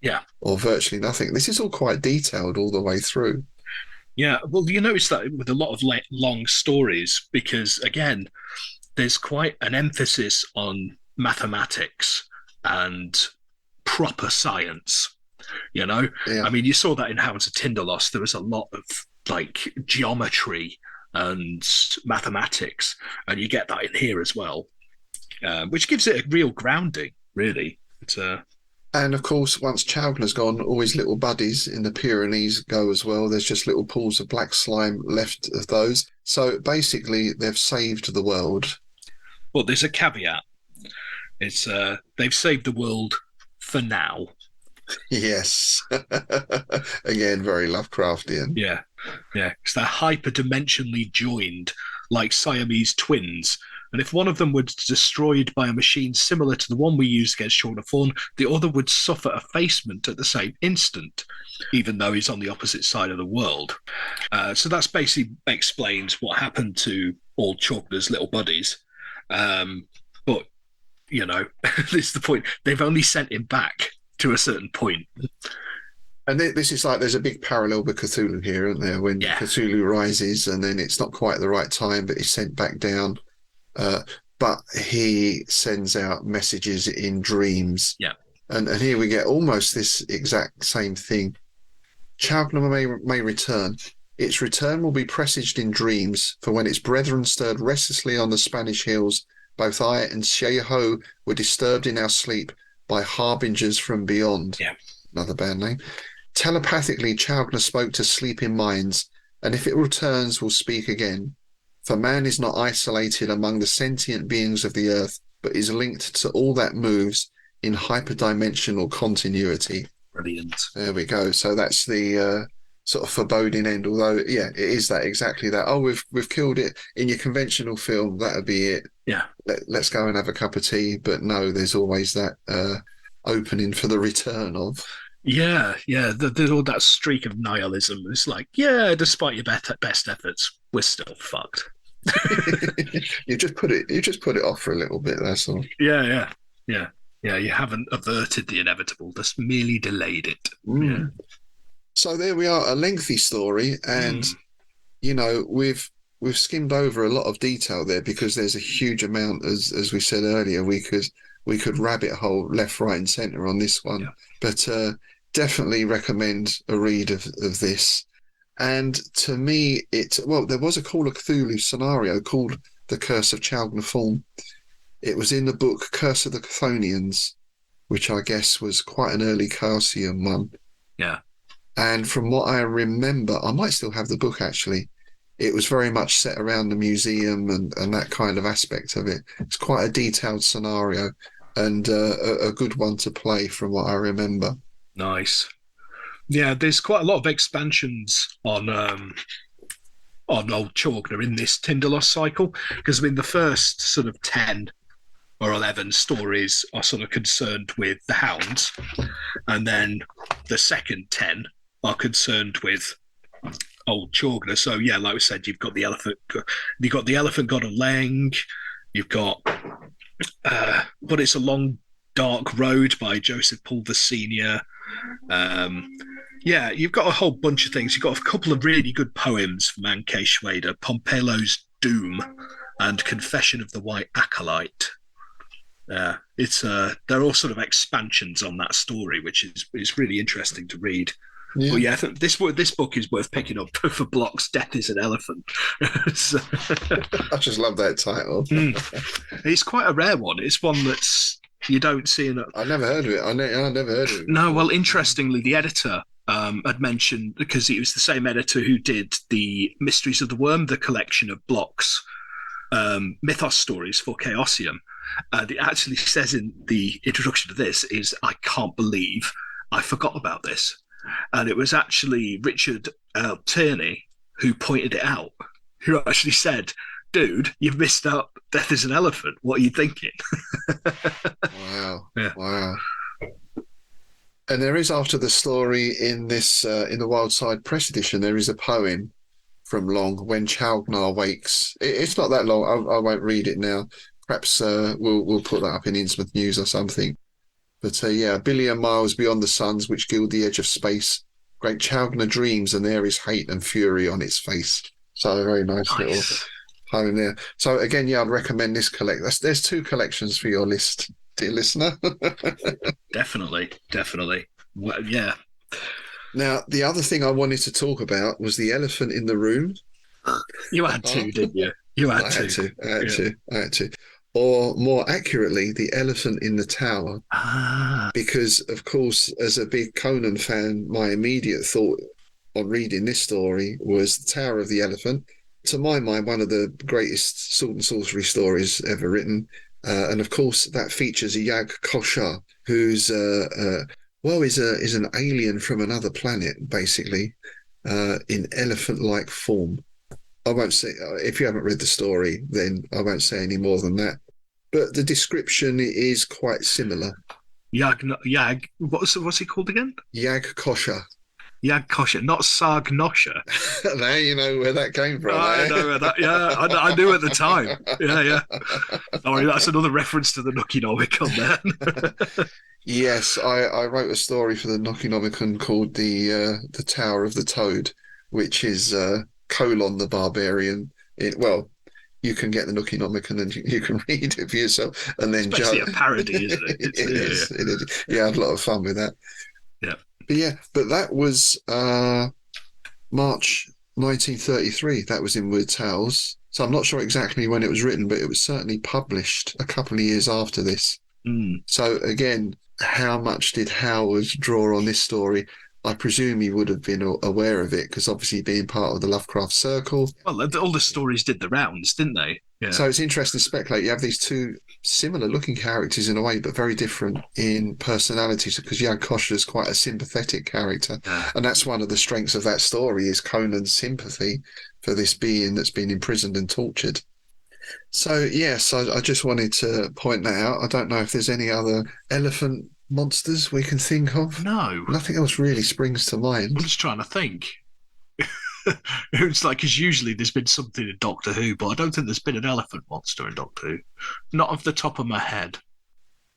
or virtually nothing. This is all quite detailed all the way through. Yeah, well, you notice that with a lot of long stories, because again, there's quite an emphasis on mathematics and proper science. You know, I mean, you saw that in Hounds of Tindalos. There was a lot of like geometry and mathematics, and you get that in here as well, which gives it a real grounding, really. And of course, once Chowdhury's gone, all his little buddies in the Pyrenees go as well. There's just little pools of black slime left of those. So basically, they've saved the world. Well, there's a caveat. It's they've saved the world for now. Yes. Again, very Lovecraftian. Yeah. Because they're hyperdimensionally joined like Siamese twins. And if one of them was destroyed by a machine similar to the one we used against Sean of Thorn, the other would suffer effacement at the same instant, even though he's on the opposite side of the world. So that's basically explains what happened to all Chalkner's little buddies. But, you know, this is the point. They've only sent him back to a certain point. And this is like, there's a big parallel with Cthulhu here, isn't there? When Cthulhu rises and then it's not quite the right time, but he's sent back down. But he sends out messages in dreams. Yeah. And here we get almost this exact same thing. Chowdhury may return. Its return will be presaged in dreams, for when its brethren stirred restlessly on the Spanish hills, both I and Xie-Ho were disturbed in our sleep by harbingers from beyond. Yeah. Another band name. Telepathically, Chowdhury spoke to sleeping minds, and if it returns, will speak again. For man is not isolated among the sentient beings of the earth, but is linked to all that moves in hyperdimensional continuity. Brilliant. There we go. So that's the sort of foreboding end. Although, yeah, it is that exactly that. Oh, we've killed it in your conventional film. That'll be it. Yeah. Let's go and have a cup of tea. But no, there's always that opening for the return of. Yeah, yeah. There's all that streak of nihilism. It's like, yeah, despite your best efforts, we're still fucked. You just put it off for a little bit. That's all. Yeah. You haven't averted the inevitable, just merely delayed it. Yeah. So there we are, a lengthy story, and you know we've skimmed over a lot of detail there because there's a huge amount, as we said earlier. We could rabbit hole left, right, and centre on this one, but definitely recommend a read of this. And to me, there was a Call of Cthulhu scenario called The Curse of Chalgna Form. It was in the book Curse of the Chthonians, which I guess was quite an early Chaosium one. Yeah. And from what I remember, I might still have the book actually. It was very much set around the museum and that kind of aspect of it. It's quite a detailed scenario and a good one to play from what I remember. Nice. Yeah, there's quite a lot of expansions on Old Chalgna in this Tindalos cycle, because I mean the first sort of 10 or 11 stories are sort of concerned with the hounds, and then the second 10 are concerned with Old Chalgna. So yeah, like we said, you've got the elephant god of Leng, you've got but it's a long dark road by Joseph Pulver Senior. Yeah, you've got a whole bunch of things. You've got a couple of really good poems from Anke Schweder, Pompelo's Doom and Confession of the White Acolyte. It's they're all sort of expansions on that story, which is really interesting to read. Yeah. But yeah, I think this book is worth picking up for Block's Death is an Elephant. So, I just love that title. It's quite a rare one. It's one that's you don't see in. I never heard of it. I never heard of it. No, well, interestingly, the editor had mentioned, because it was the same editor who did the Mysteries of the Worm, the collection of Block's mythos stories for Chaosium. It actually says in the introduction to this is, I can't believe I forgot about this. And it was actually Richard Tierney who pointed it out, who actually said, dude, you've missed out Death is an Elephant. What are you thinking? Wow. Yeah. Wow. And there is, after the story in this, in the Wildside Press edition, there is a poem from Long, When Chalgna Wakes. It's not that long. I won't read it now. Perhaps we'll put that up in Innsmouth News or something. But yeah, a billion miles beyond the suns which gild the edge of space, great Chalgna dreams, and there is hate and fury on its face. So a very nice little poem there. So again, yeah, I'd recommend this There's 2 collections for your list, dear listener. Definitely. Well, yeah. Now, the other thing I wanted to talk about was the elephant in the room. You had to, didn't you? You had to. I had to. Or more accurately, the elephant in the tower. Because, of course, as a big Conan fan, my immediate thought on reading this story was the Tower of the Elephant. To my mind, one of the greatest sword and sorcery stories ever written. And, of course, that features a Yag Kosha, who's, is an alien from another planet, basically, in elephant-like form. I won't say, if you haven't read the story, then I won't say any more than that. But the description is quite similar. Yag, what's he called again? Yag Kosha. Yag Kosha, not Sargnosha. Now you know where that came from. I know where that. Yeah, I knew at the time. Yeah. Sorry, that's another reference to the Nukinomicon there. Yes, I wrote a story for the Nukinomicon called the Tower of the Toad, which is Colon the Barbarian. You can get the Nukinomicon and you can read it for yourself, and then it's basically a parody, isn't it? It is. Yeah, I had a lot of fun with that. Yeah, but that was March 1933. That was in Weird Tales. So I'm not sure exactly when it was written, but it was certainly published a couple of years after this. So again, how much did Howard draw on this story? I presume he would have been aware of it because obviously being part of the Lovecraft Circle. Well, all the stories did the rounds, didn't they? Yeah. So it's interesting to speculate. You have these two similar looking characters in a way, but very different in personalities because Jan Kosh is quite a sympathetic character. Yeah. And that's one of the strengths of that story is Conan's sympathy for this being that's been imprisoned and tortured. So, yes, I just wanted to point that out. I don't know if there's any other elephant monsters we can think of. No. Nothing else really springs to mind. I'm just trying to think. It's like, because usually there's been something in Doctor Who, but I don't think there's been an elephant monster in Doctor Who. Not off the top of my head.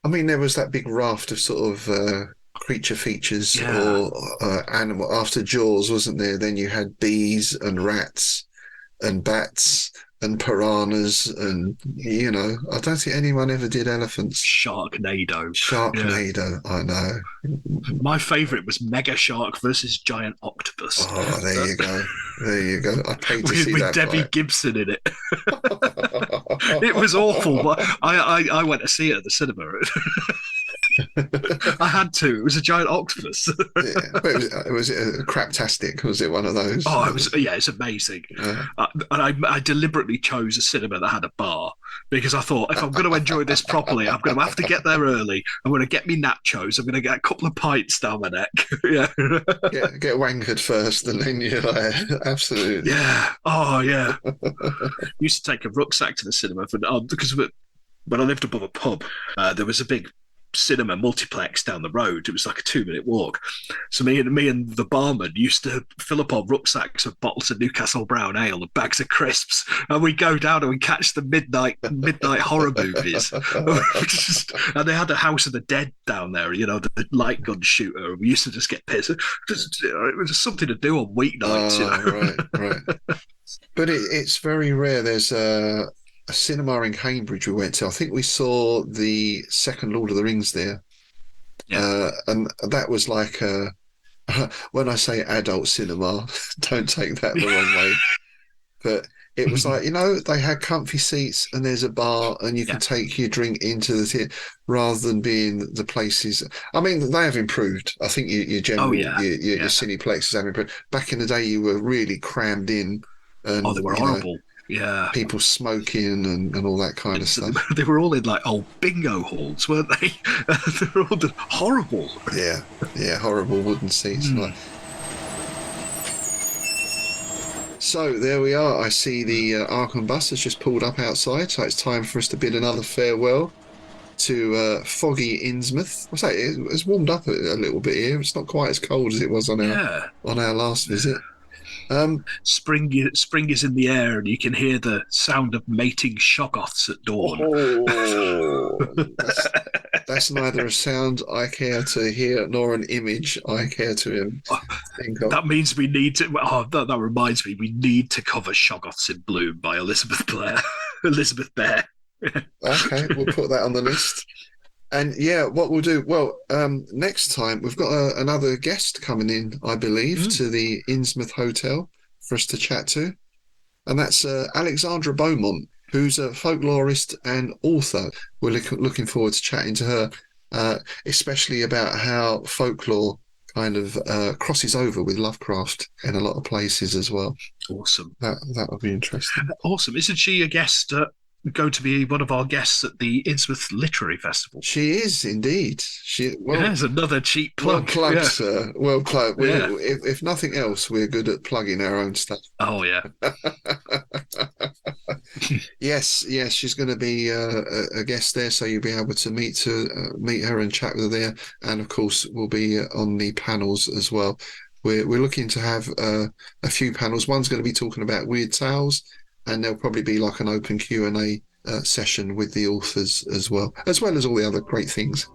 I mean, there was that big raft of sort of creature features or animal after Jaws, wasn't there? Then you had bees and rats and bats and piranhas and, you know, I don't think anyone ever did elephants. Sharknado. Sharknado, yeah. I know. My favourite was Mega Shark versus Giant Octopus. Oh, there you go. There you go. I paid to see with that. With Debbie Gibson in it. It was awful, but I went to see it at the cinema. I had to. It was a giant octopus. Yeah, but it was craptastic. Was it one of those? Oh, it was. Yeah, it's amazing. And I deliberately chose a cinema that had a bar because I thought if I'm going to enjoy this properly, I'm going to have to get there early. I'm going to get me nachos. I'm going to get a couple of pints down my neck. Yeah. Get wankered first, and then you're like, absolutely. Yeah. Oh, yeah. Used to take a rucksack to the cinema because when I lived above a pub, there was a big cinema multiplex down the road. It was like a 2-minute walk. So me and the barman used to fill up our rucksacks with bottles of Newcastle Brown Ale and bags of crisps, and we'd go down and we'd catch the midnight horror movies. And they had a House of the Dead down there, you know, the light gun shooter. We used to just get pissed. It was just something to do on weeknights. Right. But it's very rare. There's a cinema in Cambridge we went to. I think we saw the second Lord of the Rings there. Yeah. And that was like when I say adult cinema, don't take that the wrong way. But it was like, you know, they had comfy seats and there's a bar and you can take your drink into the theatre rather than being the places. I mean, they have improved. I think your general, your cineplexes have improved. Back in the day, you were really crammed in. And, they were horrible. Yeah. People smoking and all that kind of stuff. They were all in like old bingo halls, weren't they? They were all horrible. Yeah, horrible wooden seats. So there we are. I see the Arkham bus has just pulled up outside, so it's time for us to bid another farewell to foggy Innsmouth. I say it's warmed up a little bit here. It's not quite as cold as it was on our last visit. Spring is in the air, and you can hear the sound of mating shoggoths at dawn. That's neither a sound I care to hear nor an image I care to think of. That means we need to. That reminds me, we need to cover Shoggoths in Bloom by Elizabeth Bear. Okay, we'll put that on the list. And what we'll do, next time we've got another guest coming in, I believe, to the Innsmouth Hotel for us to chat to. And that's Alexandra Beaumont, who's a folklorist and author. We're looking forward to chatting to her, especially about how folklore kind of crosses over with Lovecraft in a lot of places as well. Awesome. That would be interesting. Awesome. Isn't she a guest going to be one of our guests at the Innsmouth Literary Festival? She is indeed. There's another cheap plug. Well plugged, sir. Well plugged. If nothing else, we're good at plugging our own stuff. Oh yeah. Yes, she's going to be a guest there, so you'll be able to meet her and chat with her there, and of course we'll be on the panels as well. We're looking to have a few panels. One's going to be talking about weird tales, and there'll probably be like an open Q&A session with the authors as well as all the other great things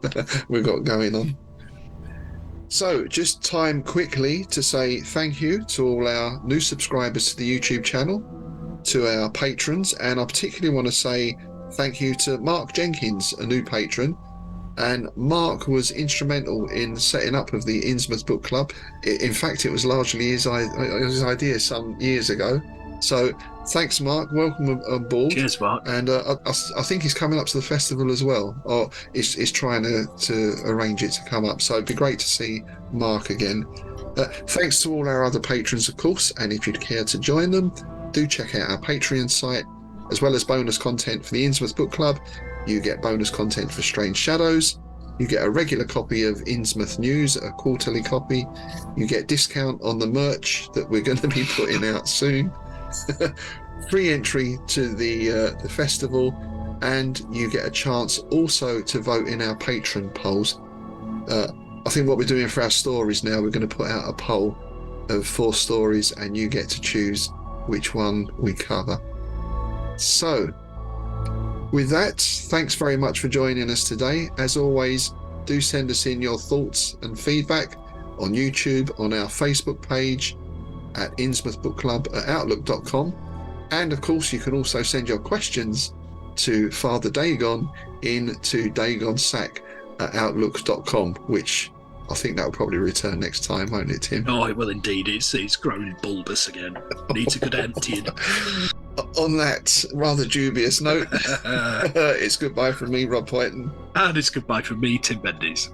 we've got going on. So just time quickly to say thank you to all our new subscribers to the YouTube channel, to our patrons, and I particularly want to say thank you to Mark Jenkins, a new patron. And Mark was instrumental in setting up of the Innsmouth Book Club. In fact, it was largely his idea some years ago. So Thanks, Mark. Welcome on board. Cheers, Mark. And I think he's coming up to the festival as well, or is trying to arrange it to come up. So it'd be great to see Mark again. Thanks to all our other patrons, of course. And if you'd care to join them, do check out our Patreon site, as well as bonus content for the Innsmouth Book Club. You get bonus content for Strange Shadows. You get a regular copy of Innsmouth News, a quarterly copy. You get discount on the merch that we're going to be putting out soon. Free entry to the festival, and you get a chance also to vote in our patron polls. I think what we're doing for our stories now, we're going to put out a poll of 4 stories, and you get to choose which one we cover. So, with that, thanks very much for joining us today. As always, do send us in your thoughts and feedback on YouTube, on our Facebook page, at Innsmouth Book Club at outlook.com. And of course, you can also send your questions to Father Dagon into dagonsack at outlook.com, which I think that will probably return next time, won't it, Tim? Oh, it will indeed. It's grown bulbous again. Needs a good emptying. On that rather dubious note, it's goodbye from me, Rob Whiten. And it's goodbye from me, Tim Bendies.